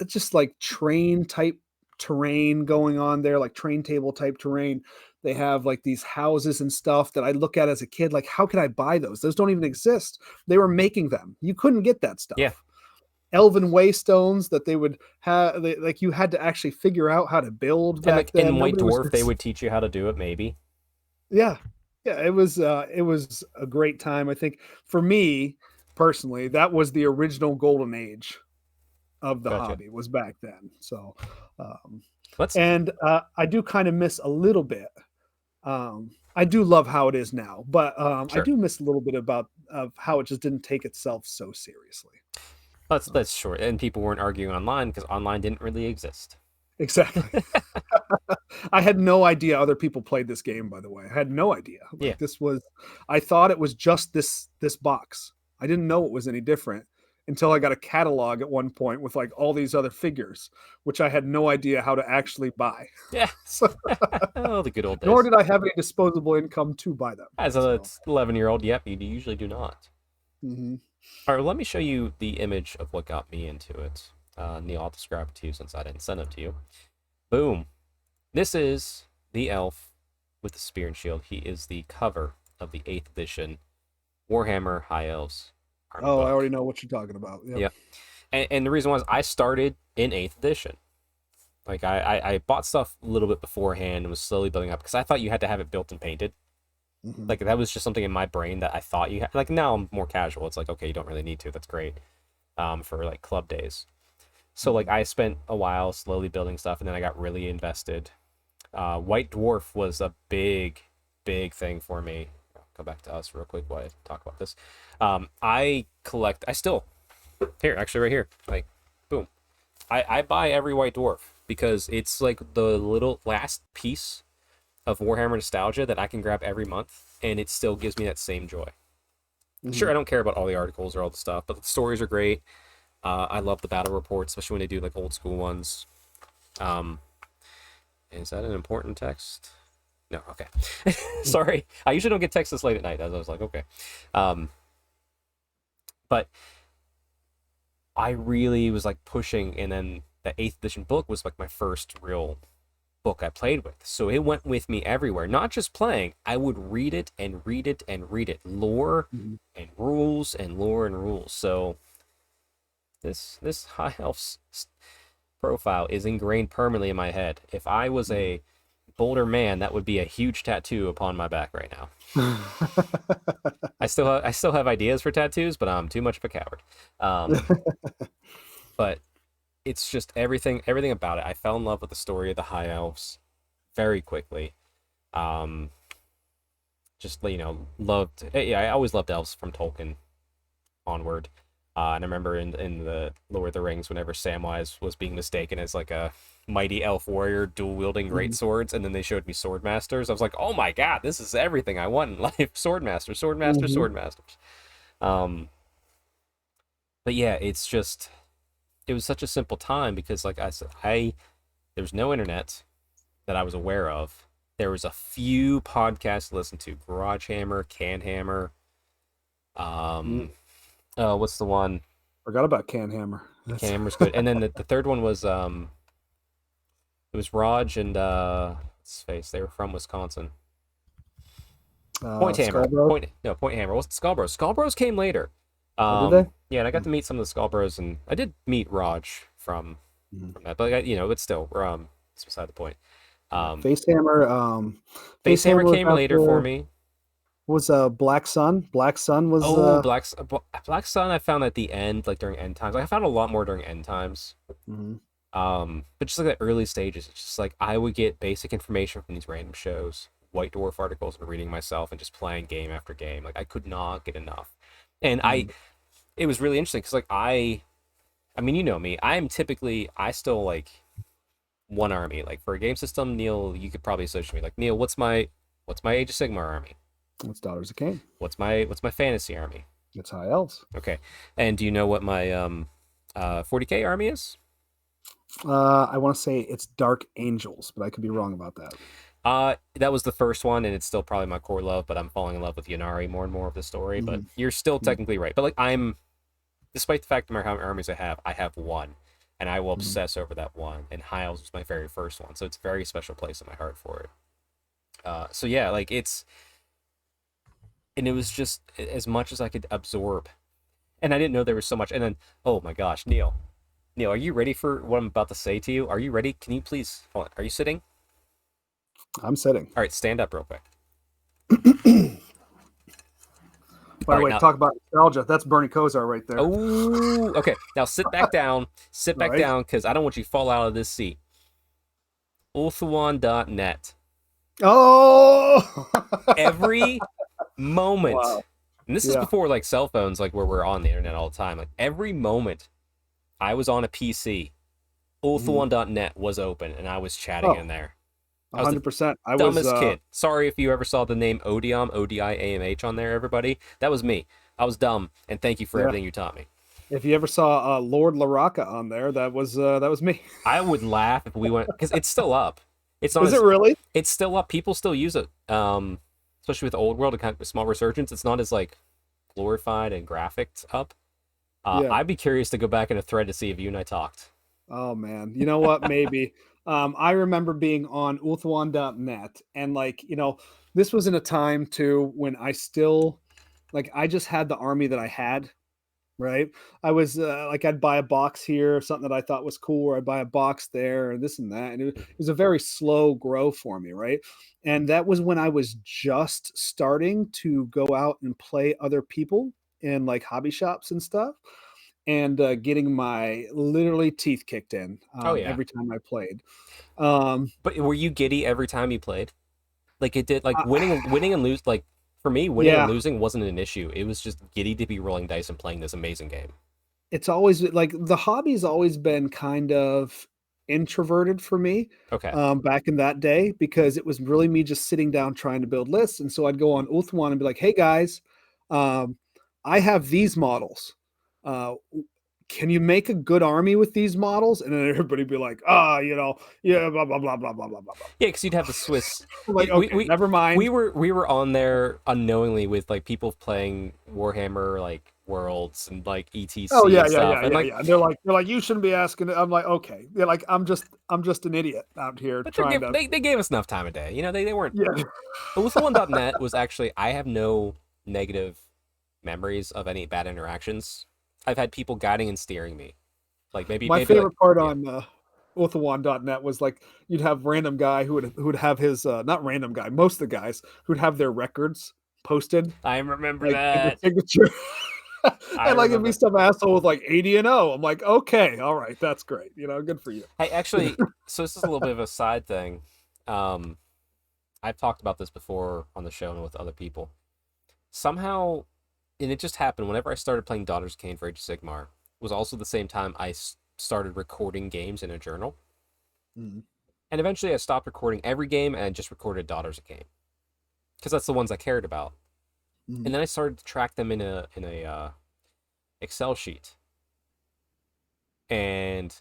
it's just like train type terrain going on there, like train table type terrain. They have like these houses and stuff that I look at as a kid, like how can I buy those? Those don't even exist. They were making them. You couldn't get that stuff. Yeah. Elven waystones that they would have, like you had to actually figure out how to build And back like then. in White Nobody was Dwarf, they would teach you how to do it, maybe. yeah, yeah, it was a great time. I think for me personally, that was the original golden age of the Gotcha. hobby was back then. So, um, Let's and I do kind of miss a little bit. I do love how it is now, but I sure. do miss a little bit of how it just didn't take itself so seriously. That's short. And people weren't arguing online because online didn't really exist. Exactly. I had no idea other people played this game, by the way. I had no idea. Like Yeah. this was I thought it was just this box. I didn't know it was any different until I got a catalog at one point with like all these other figures, which I had no idea how to actually buy. Yeah. So, Oh, the good old days. nor did I have any disposable income to buy them. As a 11-year-old, yep, you usually do not. Mm-hmm. All right, let me show you the image of what got me into it. Neil, I'll describe it to you since I didn't send it to you. Boom. This is the elf with the spear and shield. He is the cover of the 8th edition Warhammer High Elves Army Oh, book. I already know what you're talking about. Yep. Yeah. And the reason was I started in 8th edition. Like I bought stuff a little bit beforehand and was slowly building up because I thought you had to have it built and painted. Mm-hmm. Like that was just something in my brain that I thought you had. Like now I'm more casual. It's like, okay, you don't really need to. That's great. For like club days. So like I spent a while slowly building stuff and then I got really invested. White Dwarf was a big thing for me. I'll go back to us real quick while I talk about this. I still, here, actually right here, like, boom. I buy every White Dwarf because it's like the little last piece of Warhammer nostalgia that I can grab every month and it still gives me that same joy. Mm-hmm. Sure, I don't care about all the articles or all the stuff, but the stories are great. I love the battle reports, especially when they do like old school ones. Is that an important text? No, okay. Sorry. I usually don't get texts this late at night, as I was like, okay. But I really was like pushing, and then the 8th edition book was like my first real book I played with. So it went with me everywhere. Not just playing, I would read it and read it and read it. Lore Mm-hmm. and rules and lore and rules. So this high elf profile is ingrained permanently in my head. If I was a bolder man, that would be a huge tattoo upon my back right now. I still have ideas for tattoos, but I'm too much of a coward. But it's just everything about it. I fell in love with the story of the high elves very quickly. Just loved. Yeah, I always loved elves from Tolkien onward. And I remember in the Lord of the Rings, whenever Samwise was being mistaken as like a mighty elf warrior dual wielding great Mhm. swords, and then they showed me sword masters. I was like, oh my god, this is everything I want in life. Sword masters, sword masters, Mhm. sword masters. Um, but yeah, it was such a simple time because like I said, there was no internet that I was aware of. There was a few podcasts to listen to: Garage Hammer, Can Hammer. Mm. What's the one? Forgot about Can Hammer. Can That's Hammer's good. And then the third one was it was Raj and what's his face. They were from Wisconsin. Point Hammer. Scarborough. Point Hammer. What's Skullbros? Skullbros came later. Oh, did they? Yeah, and I got to meet some of the Skullbros, and I did meet Raj from Mhm. that, but it's still it's beside the point. Um, Face Hammer. Face Face Hammer Hammer was came later for after me. was Black Sun. Black Sun was Oh, Black Sun. I found at the end, like during end times. Like, I found a lot more during end times. Mhm. But just like the early stages, it's just like I would get basic information from these random shows, White Dwarf articles, and reading myself, and just playing game after game. Like I could not get enough, and Mhm. it was really interesting because like I mean, you know me, I still like one army. Like for a game system, Neil, you could probably associate me. Like Neil, what's my Age of Sigmar army? It's Daughters of Cain. What's my fantasy army? It's High Elves. Okay, and do you know what my 40k army is? I want to say it's Dark Angels, but I could be wrong about that. That was the first one, and it's still probably my core love, but I'm falling in love with Yanari more and more of the story. But Mhm. you're still Mhm. technically right. But like despite the fact no matter how many armies I have one, and I will Mhm. obsess over that one. And Hiles was my very first one, so it's a very special place in my heart for it. So yeah, like and it was just as much as I could absorb, and I didn't know there was so much. And then, oh my gosh, Neil, are you ready for what I'm about to say to you? Are you ready? Can you please hold on? Are you sitting? I'm sitting. All right, stand up real quick. By All the right, way, now. talk about nostalgia. That's Bernie Kosar right there. Oh, okay. Now sit back down. Sit back Right? down, because I don't want you to fall out of this seat. Ulthuan.net. Oh, Every moment, wow. and this is Yeah. before like cell phones, like where we're on the internet all the time. Like every moment I was on a PC, Mhm. Ulthuan.net was open, and I was chatting in Oh, there. I was the 100%. I was dumbest kid. Sorry if you ever saw the name Odium, Odiamh on there, everybody. That was me. I was dumb, and thank you for yeah. everything you taught me. If you ever saw Lord Laraka on there, that was me. I would laugh if we went because it's still up. It's not Is it as really? it's still up. People still use it. Especially with the old world, a kind of small resurgence. It's not as like glorified and graphics up. Yeah. I'd be curious to go back in a thread to see if you and I talked. Oh man. You know what? Maybe. I remember being on ulthuan.net and this was in a time too when I still I just had the army that I had, right? I was I'd buy a box here, something that I thought was cool, or I'd buy a box there, and this and that. And it was a very slow grow for me, right? And that was when I was just starting to go out and play other people in like hobby shops and stuff, and getting my literally teeth kicked in Oh yeah, every time I played. Um, but were you giddy every time you played? Like it did. Like uh, winning and lose. Like for me, winning and yeah, losing wasn't an issue. It was just giddy to be rolling dice and playing this amazing game. it's always like the hobby's always been kind of introverted for me Okay. back in that day because it was really me just sitting down trying to build lists. And so I'd go on Ulthuan and be like, hey guys, um, I have these models. Uh, can you make a good army with these models? And then everybody be like, yeah, blah, blah, blah, blah, blah, blah, blah. Yeah, because you'd have the Swiss. I'm like, okay, never mind. We were on there unknowingly with like people playing Warhammer like Worlds and like Oh ETC yeah, and yeah, stuff, yeah, and yeah, like, yeah. They're like, you shouldn't be asking. I'm like, okay. They're like, I'm just an idiot out here but trying to. they gave us enough time of day. You know, they weren't. Yeah. Ulthuan.net was actually, I have no negative memories of any bad interactions. I've had people guiding and steering me. Like My maybe like favorite part yeah. on Ulthuan.net was like you'd have random guy who would have his not random guy, most of the guys who'd have their records posted I remember like in the that. signature. I And like it'd be remember. some asshole with like 80-0. I'm like, okay, all right, that's great. Good for you. Hey, actually, so this is a little bit of a side thing. Um, I've talked about this before on the show and with other people. Somehow and it just happened whenever I started playing Daughters of Cain for Age of Sigmar. Was also the same time I started recording games in a journal. Mhm. And eventually I stopped recording every game and just recorded Daughters of Cain because that's the ones I cared about. Mhm. And then I started to track them in a Excel sheet, and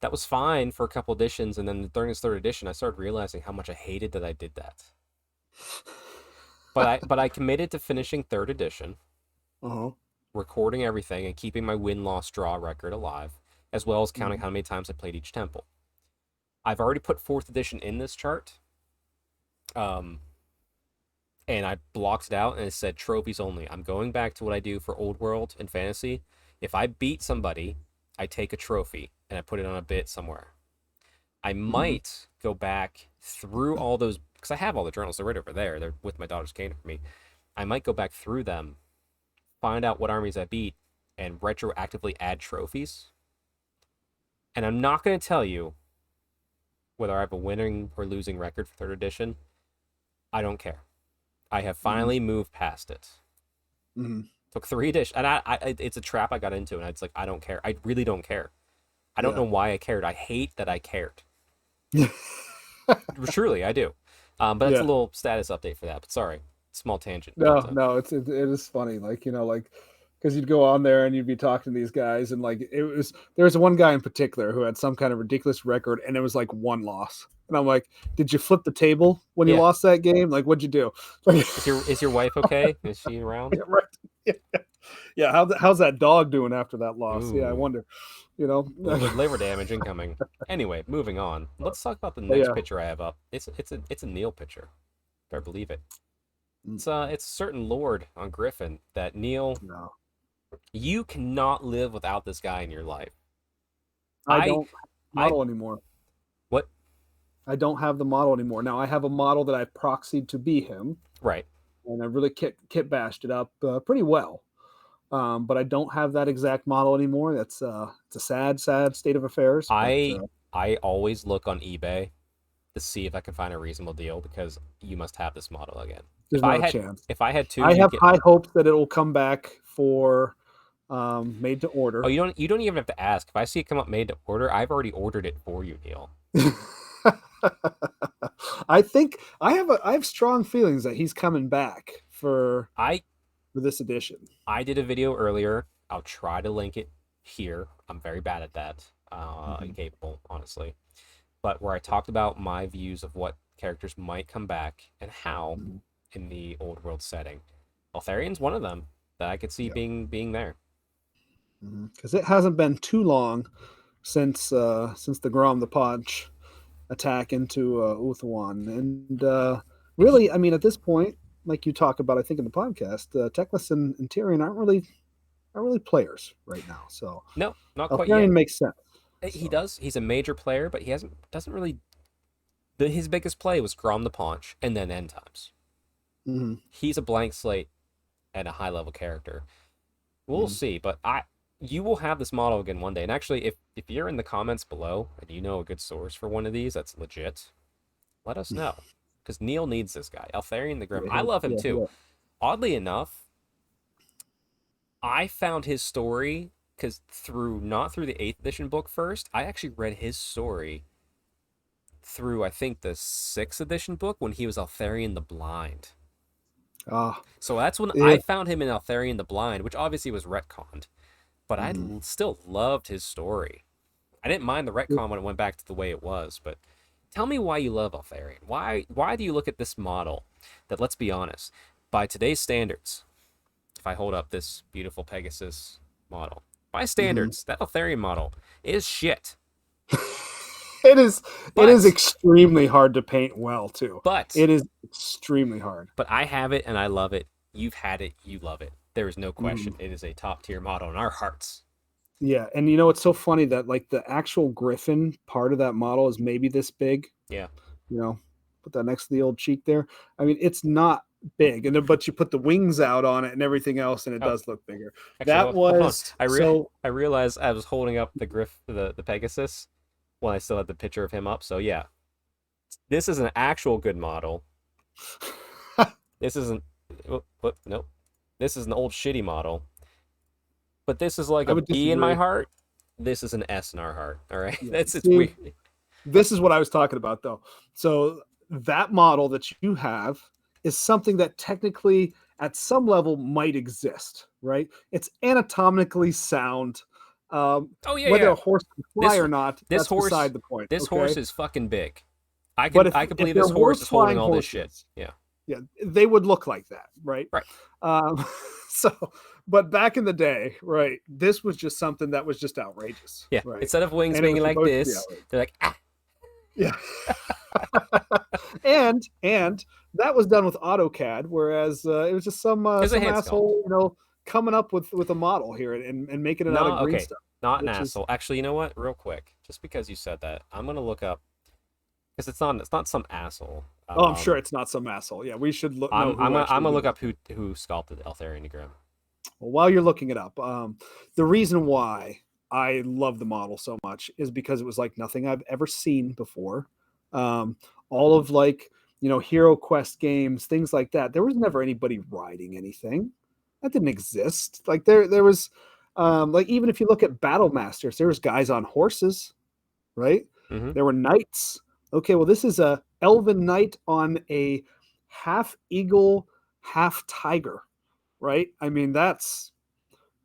that was fine for a couple editions. And then during this third edition, I started realizing how much I hated that I did that. But I committed to finishing third edition, Uh-huh. recording everything, and keeping my win-loss draw record alive, as well as counting Mhm. how many times I played each temple. I've already put fourth edition in this chart. And I blocked it out and it said trophies only. I'm going back to what I do for Old World and Fantasy. If I beat somebody, I take a trophy and I put it on a bit somewhere. I Mhm. might go back through all those because I have all the journals. They're right over there. They're with my daughter's cane for me. I might go back through them, find out what armies I beat, and retroactively add trophies. And I'm not going to tell you whether I have a winning or losing record for third edition. I don't care. I have Mhm. finally moved past it. Mhm. Took three editions, and it's a trap I got into, and it's like I don't care. I really don't care. I don't Yeah. know why I cared. I hate that I cared. Truly, I do. But that's a Yeah. little status update for that. But sorry, small tangent. But No, no, it is funny, like, like, because you'd go on there and you'd be talking to these guys, and like there was one guy in particular who had some kind of ridiculous record, and it was like one loss, and I'm like, did you flip the table when you yeah, lost that game? Like, what'd you do? Like, is your wife okay? Is she around? yeah, right. Yeah, yeah. How's that dog doing after that loss? Yeah, I Ooh, wonder. a little bit of liver damage incoming. Anyway, moving on. Let's talk about the But next yeah. picture I have up. It's a Neil picture. Better believe it. Mm, It's a certain lord on Griffin that Neil. no, You cannot live without this guy in your life. I I don't I model anymore. what I don't have the model anymore. Now I have a model that I proxied to be him, right. and I really kit bashed it up pretty well. But I don't have that exact model anymore. That's it's a sad state of affairs. But I always look on eBay to see if I can find a reasonable deal because you must have this model again. there's no chance. If I had two, I you'd have get. high hopes that it will come back for made to Oh, order. you don't even have to ask. If I see it come up made to order, I've already ordered it for you, Neil. I think I have strong feelings that he's coming back I for this edition. I did a video earlier. I'll try to link it here. I'm very bad at that. Mhm. Incapable, honestly. But where I talked about my views of what characters might come back and how Mhm. in the old world setting. Altharian's one of them that I could see Yeah, being there. because it hasn't been too long since the Grom the Podge attack into Uthuan. And And he really, I mean, at this point, like you talk about, I think in the podcast, Teclis and Tyrion aren't really players right now. So No, not quite Eltharion yet. makes sense. He So does. He's a major player, but he doesn't really. His biggest play was Grom the Paunch and then End Times. mhm, He's a blank slate and a high level character. We'll mhm. see, but you will have this model again one day. And actually, if you're in the comments below and you know a good source for one of these that's legit, let us know. Because Neil needs this guy. Altharian the Grim. Yeah, I love him yeah, too. yeah. Oddly enough, I found his story because not through the 8th edition book first. I actually read his story through I think the 6th edition book when he was Altharian the Blind. Ah, So that's when I yeah. found him in Altharian the Blind, which obviously was retconned. But I Mhm. still loved his story. I didn't mind the retcon when it went back to the way it was, but tell me why you love Altharian. Why do you look at this model that, let's be honest, by today's standards, if I hold up this beautiful Pegasus model, by Mhm. standards, that Altharian model is shit. It is But extremely hard to paint well too. but It is extremely hard. but I have it and I love it. You've had it, you love it. There is no question. Mhm. It is a top tier model in our hearts. Yeah, and it's so funny that like the actual Griffin part of that model is maybe this big. Yeah. You know, put that next to the old cheek there. I mean, it's not big, and then, but you put the wings out on it and everything else, and it Oh, does look bigger. actually, That hold on. was so. I realized I was holding up the Pegasus when I still had the picture of him up. So yeah, this is an actual good model. This isn't. Nope. This is an old shitty model, but this is like I a would B in my disagree. heart. This is an S in our heart. All right, Yeah. it's See, weird. this is what I was talking about, though. So that model that you have is something that technically, at some level, might exist, right? It's anatomically sound. Oh yeah, Whether yeah. a horse can fly This or not, this that's horse beside the point. this horse Okay, is fucking big. but I can if believe there this were horse is holding flying all this shit. horses, Yeah. yeah, they would look like that, right? Right. Um, so, but back in the day, right, this was just something that was just outrageous, Yeah. right? Instead of wings And it being was like supposed to be this, outrageous. they're like, ah. Yeah. and that was done with AutoCAD, whereas it was just some It's a hand sculpt. asshole, coming up with a model here and making it out of No, green okay. stuff. Not an which is- asshole. Actually, you know what? Real quick, just because you said that, I'm gonna look up because it's not some asshole. Oh, I'm sure it's not some asshole. Yeah, we should know I'm who I'm actually gonna did look it. up who sculpted Eltharion Grim. Well, while you're looking it up, the reason why I love the model so much is because it was like nothing I've ever seen before. All of Hero Quest games, things like that. There was never anybody riding anything. That didn't exist. Like there was, like even if you look at Battle Masters, there was guys on horses, right? Mm-hmm. There were knights. Okay, well this is a elven knight on a half eagle, half tiger, right? I mean that's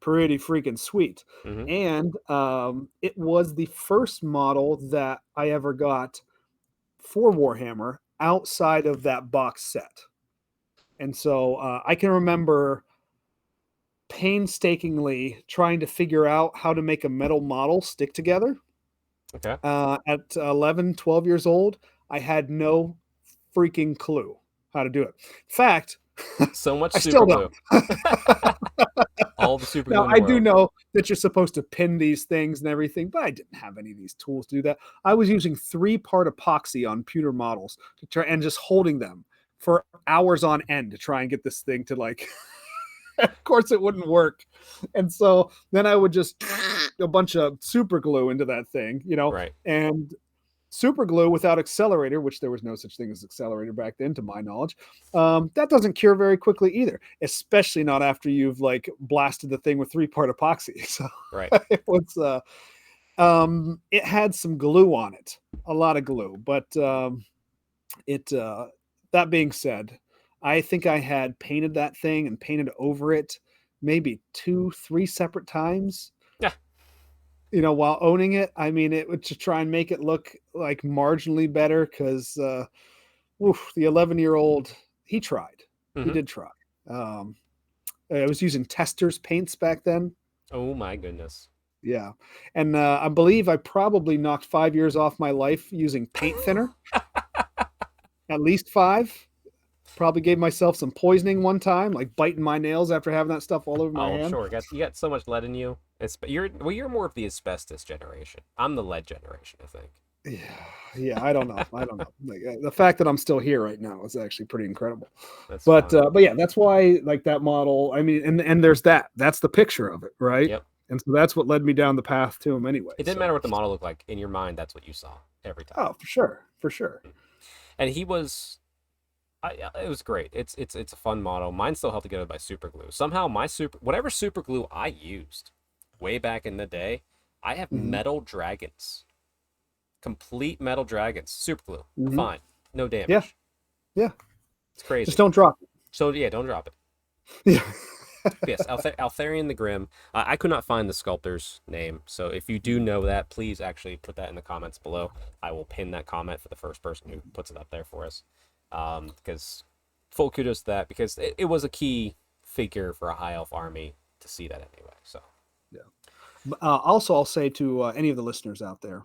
pretty freaking sweet. Mm-hmm. And it was the first model that I ever got for Warhammer outside of that box set. And so I can remember painstakingly trying to figure out how to make a metal model stick together. Okay. At 11, 12 years old, I had no freaking clue how to do it. In fact, So much I super still glue. don't. All the super glue Now, in the I world. do know that you're supposed to pin these things and everything, but I didn't have any of these tools to do that. I was using 3-part epoxy on pewter models to try and just holding them for hours on end to try and get this thing to of course it wouldn't work. And so then I would just a bunch of super glue into that thing, Right. and super glue without accelerator, which there was no such thing as accelerator back then to my knowledge, that doesn't cure very quickly either, especially not after you've blasted the thing with 3-part epoxy. So Right. it was it had some glue on it, a lot of glue, but that being said, I think I had painted that thing and painted over it maybe 2-3 separate times. Yeah. While owning it. I mean, it would to try and make it look like marginally better because the 11-year-old, he tried. Mm-hmm. He did try. I was using Testors paints back then. Oh my goodness. Yeah. And I believe I probably knocked 5 years off my life using paint thinner. At least 5. Probably gave myself some poisoning one time, like biting my nails after having that stuff all over my hand. Sure. You got so much lead in you. You're more of the asbestos generation. I'm the lead generation, I think. Yeah. I don't know. The fact that I'm still here right now is actually pretty incredible. But yeah, that's why that model. I mean, and there's that's the picture of it, right? Yep. And so that's what led me down the path to him anyway. It didn't matter what the model looked like. In your mind, that's what you saw every time. Oh, for sure. And he was. It was great. It's a fun model. Mine still held together by super glue. Somehow whatever super glue I used way back in the day, I have metal dragons. Complete metal dragons. Super glue. Mm-hmm. Fine. No damage. Yeah. It's crazy. Just don't drop it. So yeah, don't drop it. Yeah. Yes, Eltharion the Grim. I could not find the sculptor's name, so if you do know that, please actually put that in the comments below. I will pin that comment for the first person who puts it up there for us. Because full kudos to that, because it was a key figure for a high elf army to see that anyway. So yeah. Also, I'll say to any of the listeners out there,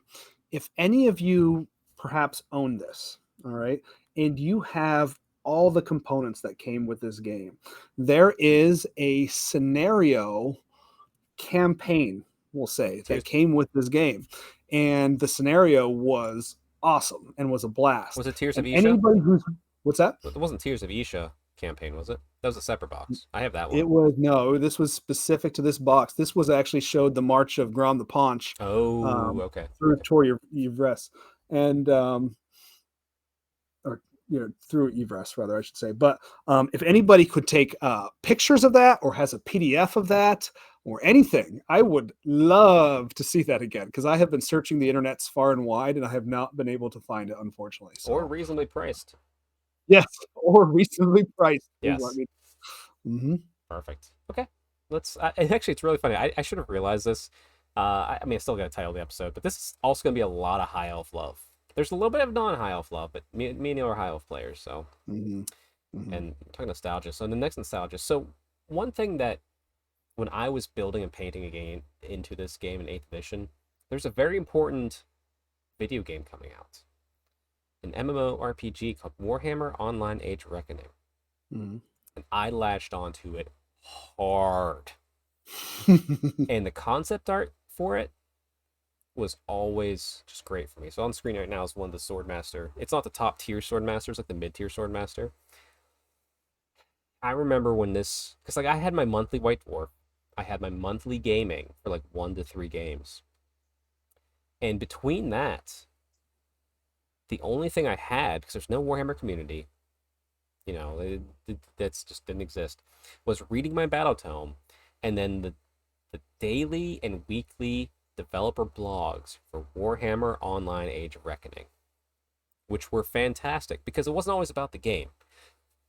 if any of you perhaps own this, all right, and you have all the components that came with this game, there is a scenario campaign, we'll say, that came with this game, and the scenario was awesome and was a blast. Was it Tears of And Isha? anybody who's what's that? It wasn't Tears of Isha campaign, was it? That was a separate box. I have that one. It was no. This was specific to this box. This was actually showed the March of Grand the Paunch. Oh, okay. Through Tour Yvresse, and through Evrest, rather, I should say. But if anybody could take pictures of that or has a PDF of that or anything, I would love to see that again, because I have been searching the internets far and wide and I have not been able to find it, unfortunately. So. Or reasonably priced. Yes, or reasonably priced. Yes. Mm-hmm. Perfect. Okay. And actually, it's really funny. I should have realized this. I mean, I still got to title the episode, but this is also going to be a lot of high elf love. There's a little bit of non-high elf love, but me and Neil are high elf players, so. Mm-hmm. Mm-hmm. And I'm talking nostalgia. So the next nostalgia. So one thing that when I was building and painting a game into this game in 8th edition, there's a very important video game coming out. An MMORPG called Warhammer Online Age Reckoning. Mm-hmm. And I latched onto it hard. And the concept art for it was always just great for me. So on screen right now is one of the Swordmaster. It's not the top tier Swordmasters, like the mid tier Swordmaster. I remember when this, because like I had my monthly White Dwarf, I had my monthly gaming for like 1 to 3 games. And between that, the only thing I had, because there's no Warhammer community, that's just didn't exist, was reading my battle tome, and then the daily and weekly developer blogs for Warhammer Online Age of Reckoning, which were fantastic because it wasn't always about the game.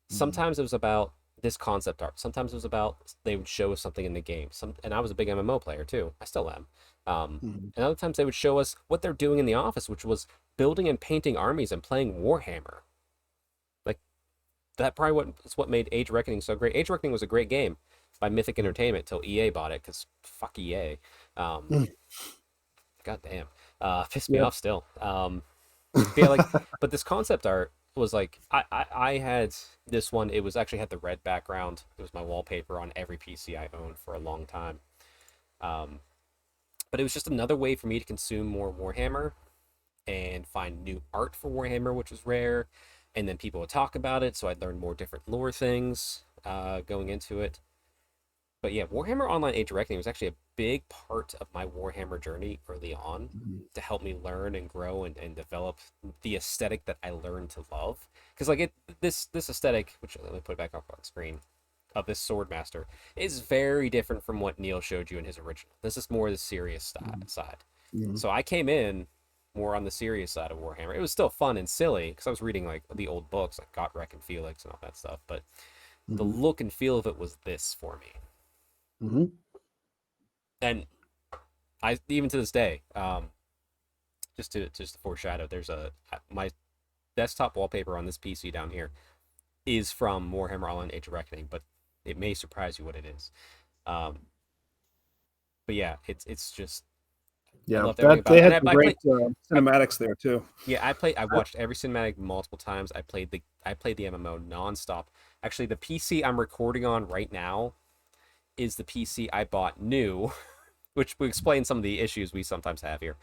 Sometimes it was about this concept art. Sometimes it was about they would show us something in the game. And I was a big MMO player too. I still am. And other times they would show us what they're doing in the office, which was building and painting armies and playing Warhammer. Like that probably is what made Age Reckoning so great. Age Reckoning was a great game by Mythic Entertainment till EA bought it, because fuck EA. God damn. Pissed me off still. But this concept art was like, I had this one. It was actually had the red background. It was my wallpaper on every PC I owned for a long time. But it was just another way for me to consume more Warhammer and find new art for Warhammer, which was rare. And then people would talk about it, so I'd learn more different lore things going into it. But yeah, Warhammer Online Age of Reckoning was actually a big part of my Warhammer journey early on to help me learn and grow and develop the aesthetic that I learned to love. Because like this aesthetic, which let me put it back up on screen, of this Swordmaster is very different from what Neil showed you in his original. This is more the serious side. So I came in more on the serious side of Warhammer. It was still fun and silly because I was reading like the old books like Gotrek and Felix and all that stuff, but the look and feel of it was this for me. And I even to this day, just to foreshadow, there's my desktop wallpaper on this PC down here is from Warhammer Online Age of Reckoning, but it may surprise you what it is. But yeah, it's just yeah. I loved everything about they it. had some great cinematics there too. Yeah, I watched every cinematic multiple times. I played the MMO nonstop. Actually, the PC I'm recording on right now is the PC I bought new, which will explain some of the issues we sometimes have here.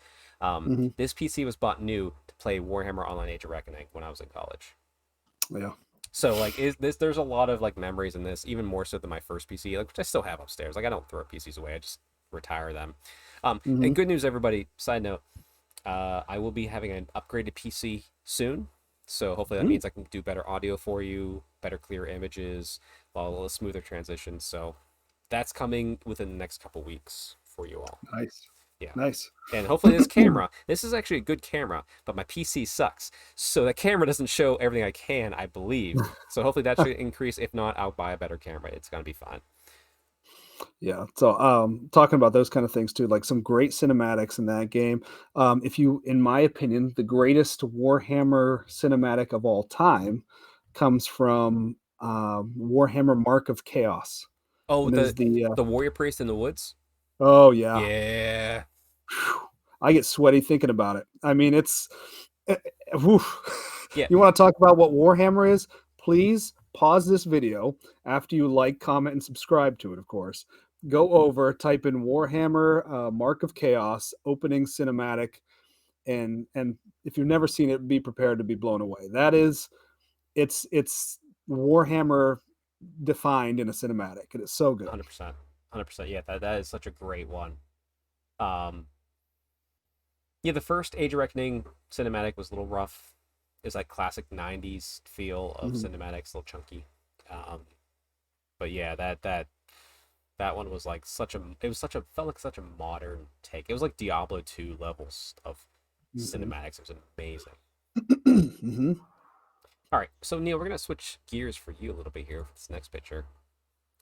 This PC was bought new to play Warhammer Online Age of Reckoning when I was in college. Yeah. So like there's a lot of like memories in this, even more so than my first PC, like, which I still have upstairs. Like I don't throw PCs away, I just retire them. And good news, everybody, side note, I will be having an upgraded PC soon. So hopefully that means I can do better audio for you, better clear images, a little smoother transitions. So that's coming within the next couple weeks for you all. Nice. Yeah. Nice. And hopefully this is actually a good camera, but my PC sucks. So the camera doesn't show everything I can, I believe. So hopefully that should increase. If not, I'll buy a better camera. It's going to be fine. Yeah. So talking about those kind of things too, like some great cinematics in that game. If you, in my opinion, the greatest Warhammer cinematic of all time comes from Warhammer Mark of Chaos. Oh, the warrior priest in the woods? Oh yeah. Yeah. I get sweaty thinking about it. I mean, it's yeah. You want to talk about what Warhammer is? Please pause this video after you like, comment, and subscribe to it, of course. Go over, type in Warhammer Mark of Chaos opening cinematic, and if you've never seen it, be prepared to be blown away. That is, it's Warhammer defined in a cinematic. It is so good. 100%. Yeah, that is such a great one. Yeah, the first Age of Reckoning cinematic was a little rough. was like classic 90s feel of cinematics, a little chunky. But yeah, that one was like felt like such a modern take. It was like Diablo 2 levels of cinematics. It was amazing. All right, so Neil, we're gonna switch gears for you a little bit here for this next picture.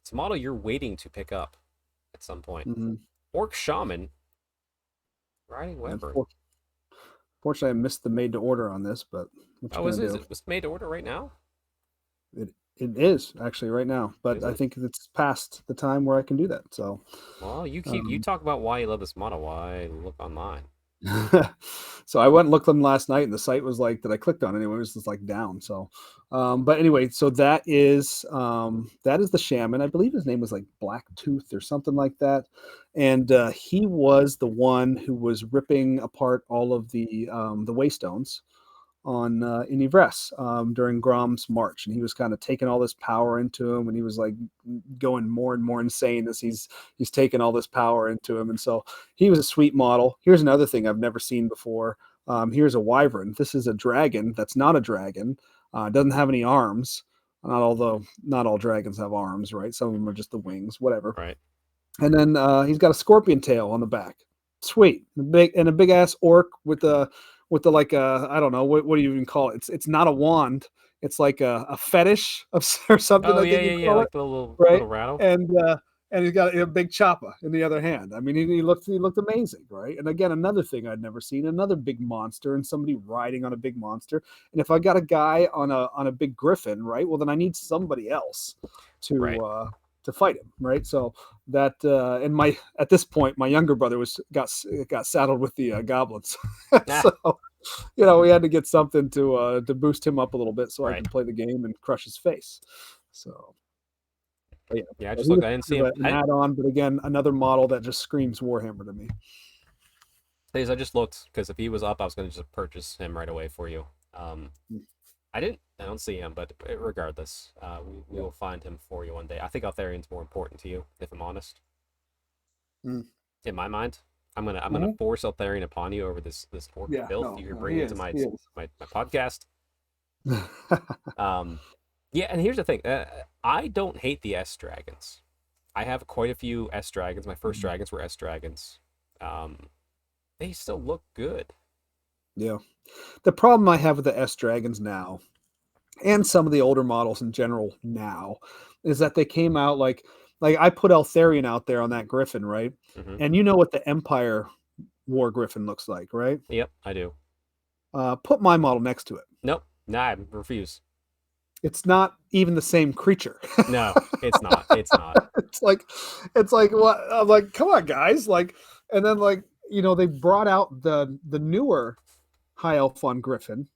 It's a model you're waiting to pick up at some point. Orc Shaman riding Weber. Fortunately, I missed the made to order on this, but is it made to order right now? It is actually right now, but I think it's past the time where I can do that. So, well, you talk about why you love this model. Why look online? So I went and looked them last night, and the site was like that I clicked on anyway. It was just like down. So, but anyway, so that is the shaman. I believe his name was like Blacktooth or something like that, and he was the one who was ripping apart all of the Waystones on in Yvresse during Grom's march, and he was kind of taking all this power into him, and he was like going more and more insane as he's taking all this power into him. And so he was a sweet model. Here's another thing I've never seen before. Here's a wyvern. This is a dragon that's not a dragon. Doesn't have any arms. Although not all dragons have arms, right? Some of them are just the wings, whatever. Right. And then he's got a scorpion tail on the back. Sweet. A big ass orc with the like I don't know what do you even call it? It's not a wand. It's like a fetish or something. Oh, I think you call like it, the little rattle. And he's got a big choppa in the other hand. I mean, he looked amazing, right? And again, another thing I'd never seen, another big monster and somebody riding on a big monster. And if I got a guy on a big griffin, right? Well, then I need somebody else to fight him, right? So that and at this point, my younger brother got saddled with the goblins, so we had to get something to boost him up a little bit so I could play the game and crush his face. So I just looked. I didn't see him. An add-on, but again, another model that just screams Warhammer to me. I just looked because if he was up, I was going to just purchase him right away for you. I don't see him, but regardless, we will find him for you one day. I think Altharion's more important to you, if I'm honest. In my mind, I'm gonna force Altharion upon you over this orc filth you're bringing into my podcast. And here's the thing: I don't hate the S dragons. I have quite a few S dragons. My first dragons were S dragons. They still look good. Yeah. The problem I have with the S dragons now, and some of the older models in general now, is that they came out like I put Altharion out there on that griffin, right? And you know what the Empire War Griffin looks like, right? Yep, I do. Put my model next to it. Nope, I refuse. It's not even the same creature. No, it's not. It's not. it's like what? I'm like, come on, guys! Like, and then they brought out the newer High Elf on Griffin,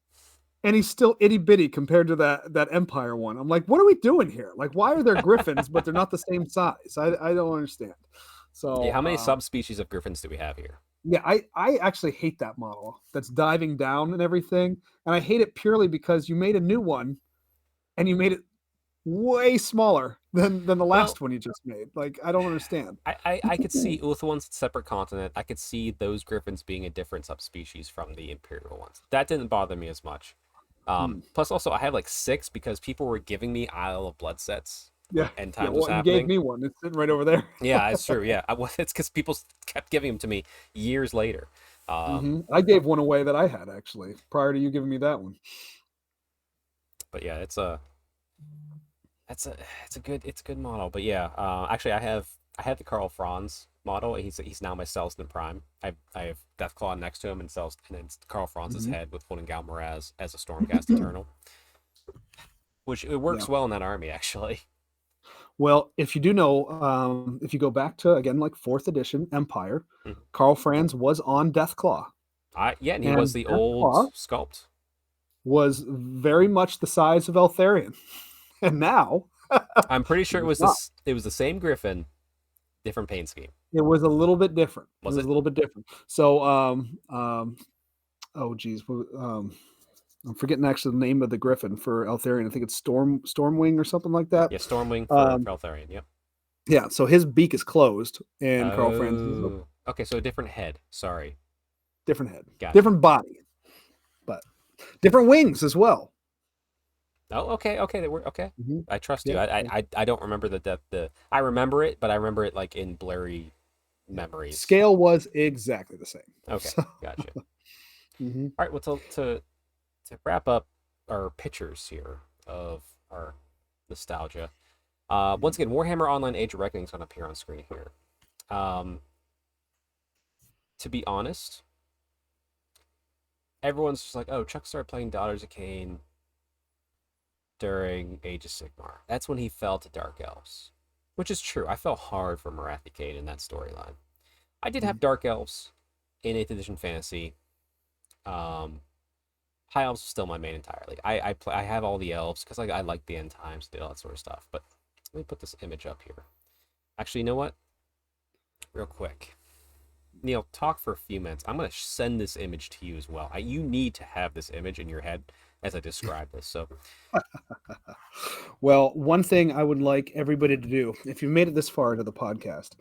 and he's still itty bitty compared to that Empire one. I'm like, what are we doing here? Like, why are there griffins but they're not the same size? I don't understand. So how many subspecies of griffins do we have here? Yeah, I actually hate that model that's diving down and everything, and I hate it purely because you made a new one, and you made it way smaller than the last one you just made. Like, I don't understand. I could see Ulthuan's separate continent. I could see those griffins being a different subspecies from the Imperial ones. That didn't bother me as much. Plus, also, I have like 6 because people were giving me Isle of Blood sets. Yeah, End Times was happening. You gave me one. It's sitting right over there. Yeah, it's true. Yeah, it's because people kept giving them to me years later. I gave one away that I had actually prior to you giving me that one. But yeah, it's a good model. But yeah, actually, I have the Karl Franz model. He's now my Selston Prime. I have Deathclaw next to him, and it's Karl Franz's head with Holding Galmaraz as a Stormcast Eternal, which it works well in that army actually. Well, if you do know, if you go back to again like 4th edition Empire, Karl Franz was on Deathclaw. And he was the old sculpt. Was very much the size of Eltharion, and now I'm pretty sure it was the same Griffin, different paint scheme. It was a little bit different. Was it? A little bit different. So, oh geez, I'm forgetting actually the name of the Griffin for Eltharion. I think it's Stormwing or something like that. Yeah, Stormwing for Eltharion. Yep. Yeah, so his beak is closed, and Karl Franz is open. Okay, so a different head. Sorry. Different head. Gotcha. Different body. But Different wings as well. Oh, okay. They were okay. Mm-hmm. I trust you. Yeah. I don't remember the depth. I remember it, but I remember it like in blurry memories. Scale was exactly the same. Okay, So, gotcha. mm-hmm. All right. Well, to wrap up our pictures here of our nostalgia. Once again, Warhammer Online Age of Reckoning is going to appear on screen here. To be honest, everyone's just like, oh, Chuck started playing Daughters of Cain during Age of Sigmar. That's when he fell to Dark Elves, which is true. I fell hard for Marathi Cain in that storyline. I did have Dark Elves in 8th edition fantasy. High Elves is still my main entirely. I have all the elves because I like the end times, all that sort of stuff. But let me put this image up here. Actually, you know what? Real quick. Neil, talk for a few minutes. I'm going to send this image to you as well. You need to have this image in your head as I describe this. So, Well, one thing I would like everybody to do, if you made it this far into the podcast,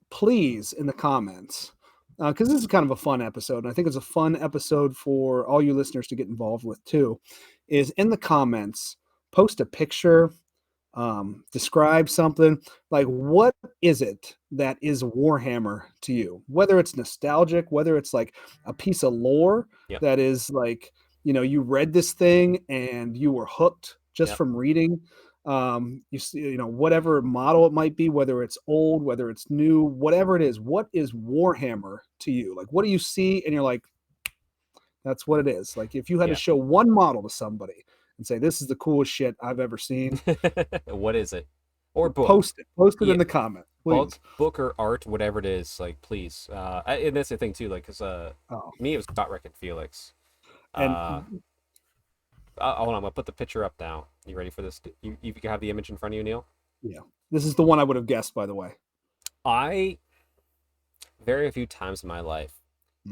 please in the comments, because this is kind of a fun episode, and I think it's a fun episode for all you listeners to get involved with too, is in the comments, post a picture, describe something. Like, what is it that is Warhammer to you? Whether it's nostalgic, whether it's like a piece of lore yep. that is like, you read this thing and you were hooked just from reading. You see, whatever model it might be, whether it's old, whether it's new, whatever it is, what is Warhammer to you? Like, what do you see and you're like, that's what it is. Like, if you had to show one model to somebody and say, this is the coolest shit I've ever seen, what is it? Or book. Post it in the comment, please. Book or art, whatever it is, like, please. And that's the thing too, like, because me, it was Dot Wreck and Felix. And hold on, I'm gonna put the picture up now. You ready for this? You have the image in front of you, Neil? Yeah, this is the one I would have guessed, by the way. I very few times in my life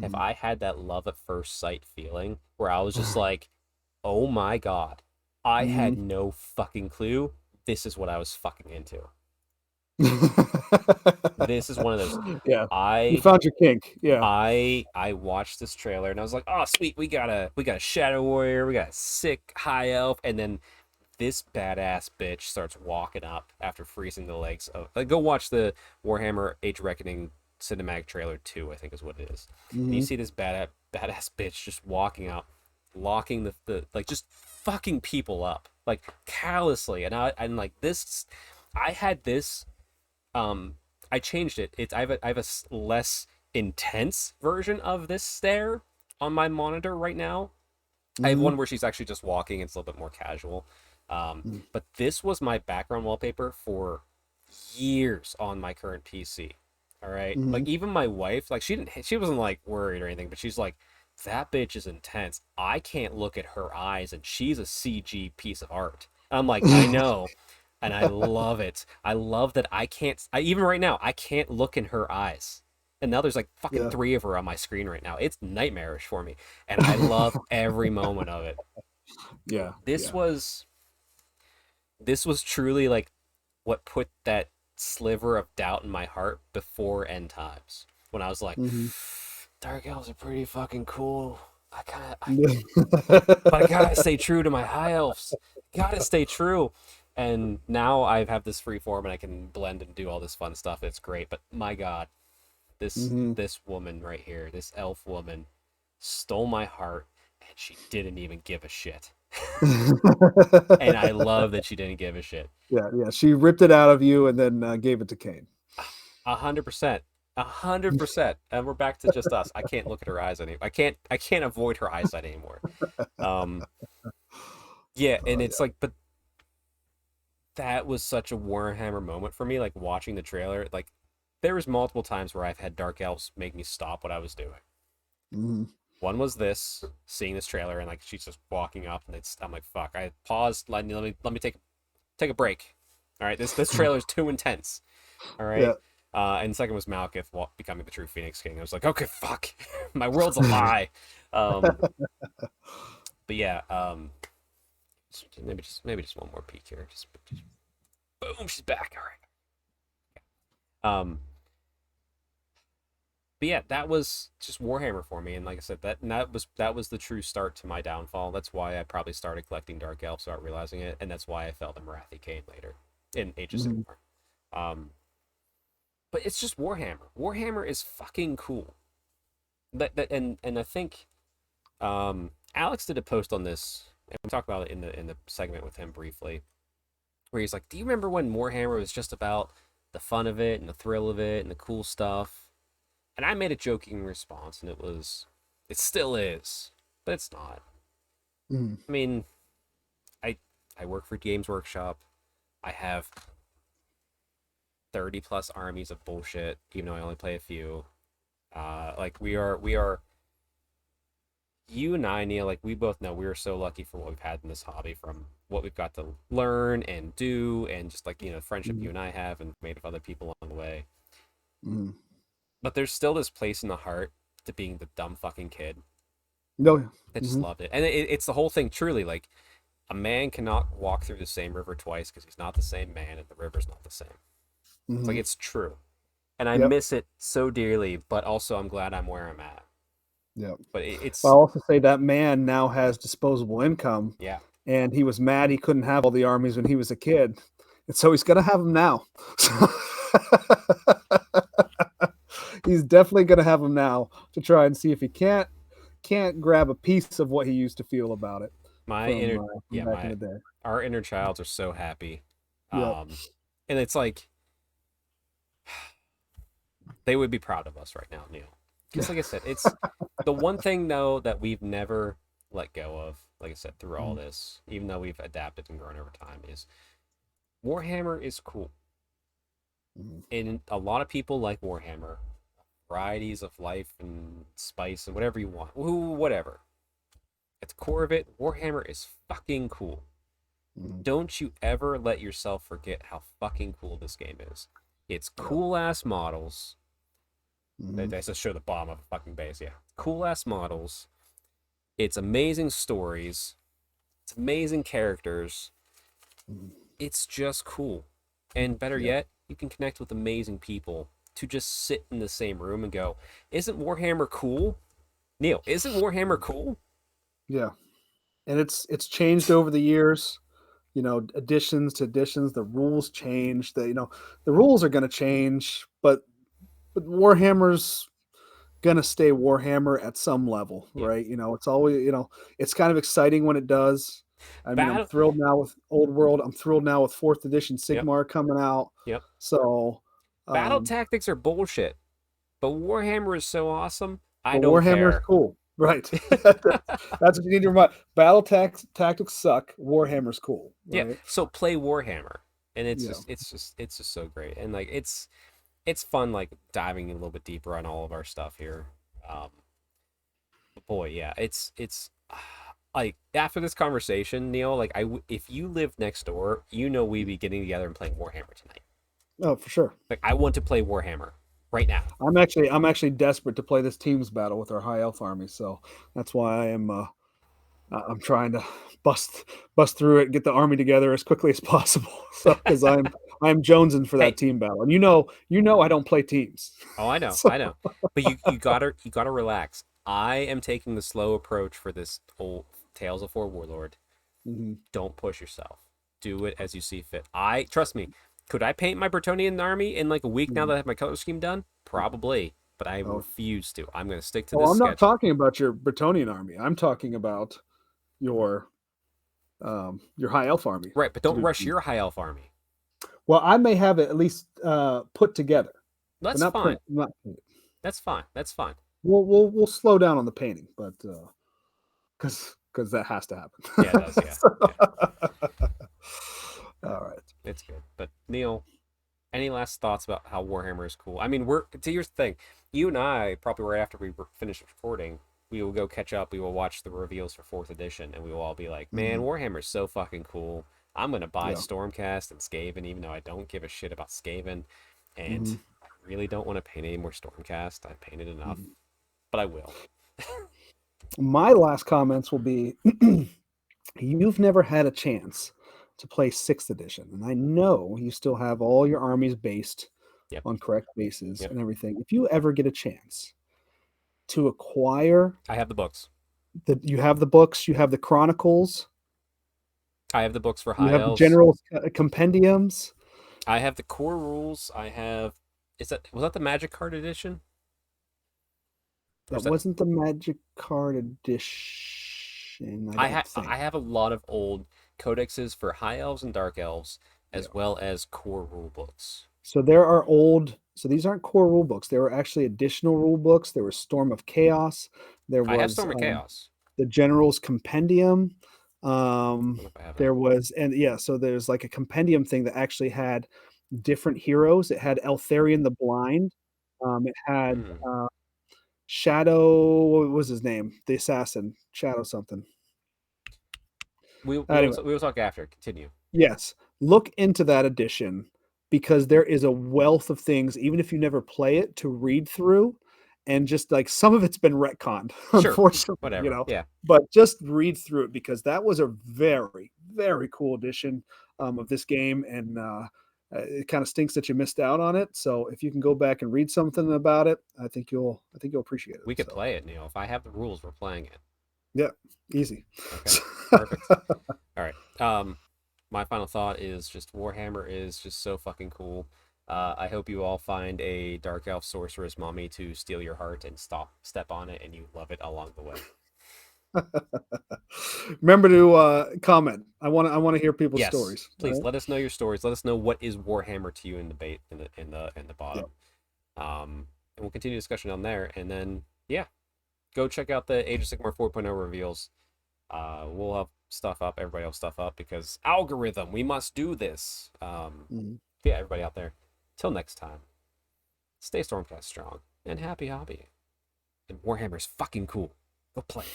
have I had that love at first sight feeling where I was just like, oh my god, I had no fucking clue this is what I was fucking into. This is one of those. Yeah, you found your kink. Yeah, I watched this trailer and I was like, oh sweet, we got a Shadow Warrior, we got a sick High Elf, and then this badass bitch starts walking up after freezing the legs of. Like, go watch the Warhammer Age of Reckoning cinematic trailer 2, I think is what it is. And you see this badass bitch just walking up, locking the like, just fucking people up like callously, and I'm like, this. I had this. I changed it. I have a less intense version of this stare on my monitor right now. I have one where she's actually just walking. It's a little bit more casual. But this was my background wallpaper for years on my current PC. All right. Like, even my wife, like, she wasn't like worried or anything, but she's like, that bitch is intense. I can't look at her eyes, and she's a CG piece of art. And I'm like, I know. And I love it. I love that even right now, I can't look in her eyes. And now there's like fucking 3 of her on my screen right now. It's nightmarish for me. And I love every moment of it. Yeah. This was truly like what put that sliver of doubt in my heart before End Times. When I was like, Dark Elves are pretty fucking cool. But I gotta stay true to my High Elves. Gotta stay true. And now I have this free form and I can blend and do all this fun stuff. It's great. But my god, this woman right here, this elf woman, stole my heart, and she didn't even give a shit. And I love that she didn't give a shit. Yeah. She ripped it out of you and then gave it to Cain. 100%. 100%. And we're back to just us. I can't look at her eyes anymore. I can't avoid her eyesight anymore. Yeah, and it's like, but that was such a Warhammer moment for me, like, watching the trailer. Like, there was multiple times where I've had Dark Elves make me stop what I was doing. One was this, seeing this trailer, and like, she's just walking up, and I'm like, fuck. I paused. Let me take a break. All right, this trailer is too intense. All right. Yeah. And second was Malekith becoming the true Phoenix King. I was like, okay, fuck, my world's a lie. But yeah, maybe just one more peek here. Just boom, she's back. All right. but yeah, that was just Warhammer for me, and like I said, that was the true start to my downfall. That's why I probably started collecting Dark Elves without realizing it, and that's why I fell to Marathi Kane later in Age of Mhm. Sigmar. Um, but it's just Warhammer. Warhammer is fucking cool. And I think Alex did a post on this, and we talked about it in the segment with him briefly, where he's like, "Do you remember when Warhammer was just about the fun of it and the thrill of it and the cool stuff?" And I made a joking response, and it still is, but it's not. Mhm. I mean, I I work for Games Workshop. I have 30 plus armies of bullshit, even though I only play a few. Like we are you and I, Neil, like we both know we are so lucky for what we've had in this hobby, from what we've got to learn and do, and just like, you know, friendship you Mhm. and I have and made with other people along the way. Mhm. But there's still this place in the heart to being the dumb fucking kid No, yeah. that just Mhm. loved it. And it's the whole thing, truly. Like, a man cannot walk through the same river twice because he's not the same man and the river's not the same. It's like, Mhm. it's true. And I Yep. miss it so dearly, but also I'm glad I'm where I'm at. Yep. But I'll it's, also say that man now has disposable income, yeah. and he was mad he couldn't have all the armies when he was a kid, and so he's gonna have them now. He's definitely gonna have them now to try and see if he can't grab a piece of what he used to feel about it My inner, from yeah, back in the day. our inner childs are so happy. Yep. And it's like, they would be proud of us right now, Neil. Because, like I said, it's the one thing, though, that we've never let go of, like I said, through all this, even though we've adapted and grown over time, is Warhammer is cool. Mhm. And a lot of people like Warhammer. Varieties of life and spice and whatever you want. Whatever. At the core of it, Warhammer is fucking cool. Mhm. Don't you ever let yourself forget how fucking cool this game is. It's Yep. cool ass models. They Mhm. just show the bottom of a fucking base, yeah. Cool ass models. It's amazing stories. It's amazing characters. Mhm. It's just cool. And better Yep. yet, you can connect with amazing people to just sit in the same room and go, "Isn't Warhammer cool? Neil, isn't Warhammer cool?" Yeah. And it's changed over the years. Additions to additions, the rules change. The rules are going to change, but Warhammer's gonna stay Warhammer at some level, Yeah. right? It's always, it's kind of exciting when it does. I mean, I'm Battle. thrilled now with Old World. I'm thrilled now with fourth edition Yep. Sigmar coming out. Yep. So, Battle um, tactics are bullshit, but Warhammer is so awesome. I but don't Warhammer is care. cool, right? That's what you need to remember. Tactics suck. Warhammer's cool, Yeah. right? So play Warhammer, and Yeah. it's just so great, and like it's fun, like diving a little bit deeper on all of our stuff here. Um, but boy, yeah, it's like, after this conversation, Neil, like if you live next door, you know we'd be getting together and playing Warhammer tonight. Oh, for sure. Like, I want to play Warhammer right now. I'm actually desperate to play this teams battle with our high elf army, so that's why I'm trying to bust bust through it, get the army together as quickly as possible. So because I'm jonesing for Hey, that team battle, and you know I don't play teams. oh, I know, So I know, but you gotta relax. I am taking the slow approach for this whole Tales of Four Warlord. mhm. Don't push yourself. Do it as you see fit. I trust me. Could I paint my Bretonian army in like a week now that I have my color scheme done? Probably, but I Oh, refuse to. I'm going to stick to oh, this I'm not schedule. talking about your Bretonian army. I'm talking about your your high elf army. Right, but don't rush your high elf army. Well, I may have it at least put together, but That's not fine. print. Not painted. That's fine. That's fine. We'll slow down on the painting, but because that has to Yeah, it happen. does. Yeah, So, yeah. all right. It's good. But Neil, any last thoughts about how Warhammer is cool? I mean, we're to your thing. You and I, probably right after we finish recording, we will go catch up. We will watch the reveals for fourth edition, and we will all be like, "Man, Mhm. Warhammer's so fucking cool. I'm gonna buy Yeah. Stormcast and Skaven, even though I don't give a shit about Skaven, and Mhm. I really don't want to paint any more Stormcast. I painted enough, Mhm. but I will." My last comments will be you've never had a chance to play sixth edition, and I know you still have all your armies based Yep. on correct bases Yep. and everything. If you ever get a chance to acquire I have the books. you have the books, you have the chronicles, I have the books for you High have the Elves. general compendiums. I have the core rules. I have. Was that the Magic Card edition? Or is That that wasn't the Magic Card edition, I don't think. I have a lot of old codexes for High Elves and Dark Elves, Yeah. as well as core rule books. So there are so these aren't core rule books. There were actually additional rule books. There was Storm of Chaos. There I have was Storm of Chaos. the General's Compendium. I don't know if I have that. There was, and yeah, so there's like a compendium thing that actually had different heroes. It had Eltharion the Blind. It had Hmm. Shadow. What was his name? The assassin. Shadow something. Anyway, We will talk after. Continue. yes, look into that edition because there is a wealth of things, even if you never play it, to read through. And just like some of it's been retconned, Sure. unfortunately, Whatever. Yeah. but just read through it because that was a very, very cool edition of this game. And it kind of stinks that you missed out on it. So if you can go back and read something about it, I think you'll appreciate it. We could So, play it, Neil. If I have the rules, we're playing it. yeah, easy. Okay. Perfect. All right. My final thought is just Warhammer is just so fucking cool. I hope you all find a dark elf sorceress mommy to steal your heart and step on it, and you love it along the way. Remember to comment. I want to hear people's Yes, stories. please Right? let us know your stories. Let us know what is Warhammer to you in the bait in the bottom. And we'll continue discussion on there. And then yeah, go check out the Age of Sigmar 4.0 reveals. We'll have stuff up. Everybody will stuff up because algorithm. We must do this. Yeah, everybody out there. Till next time, stay Stormcast strong and happy hobby. And Warhammer's fucking cool. Go play.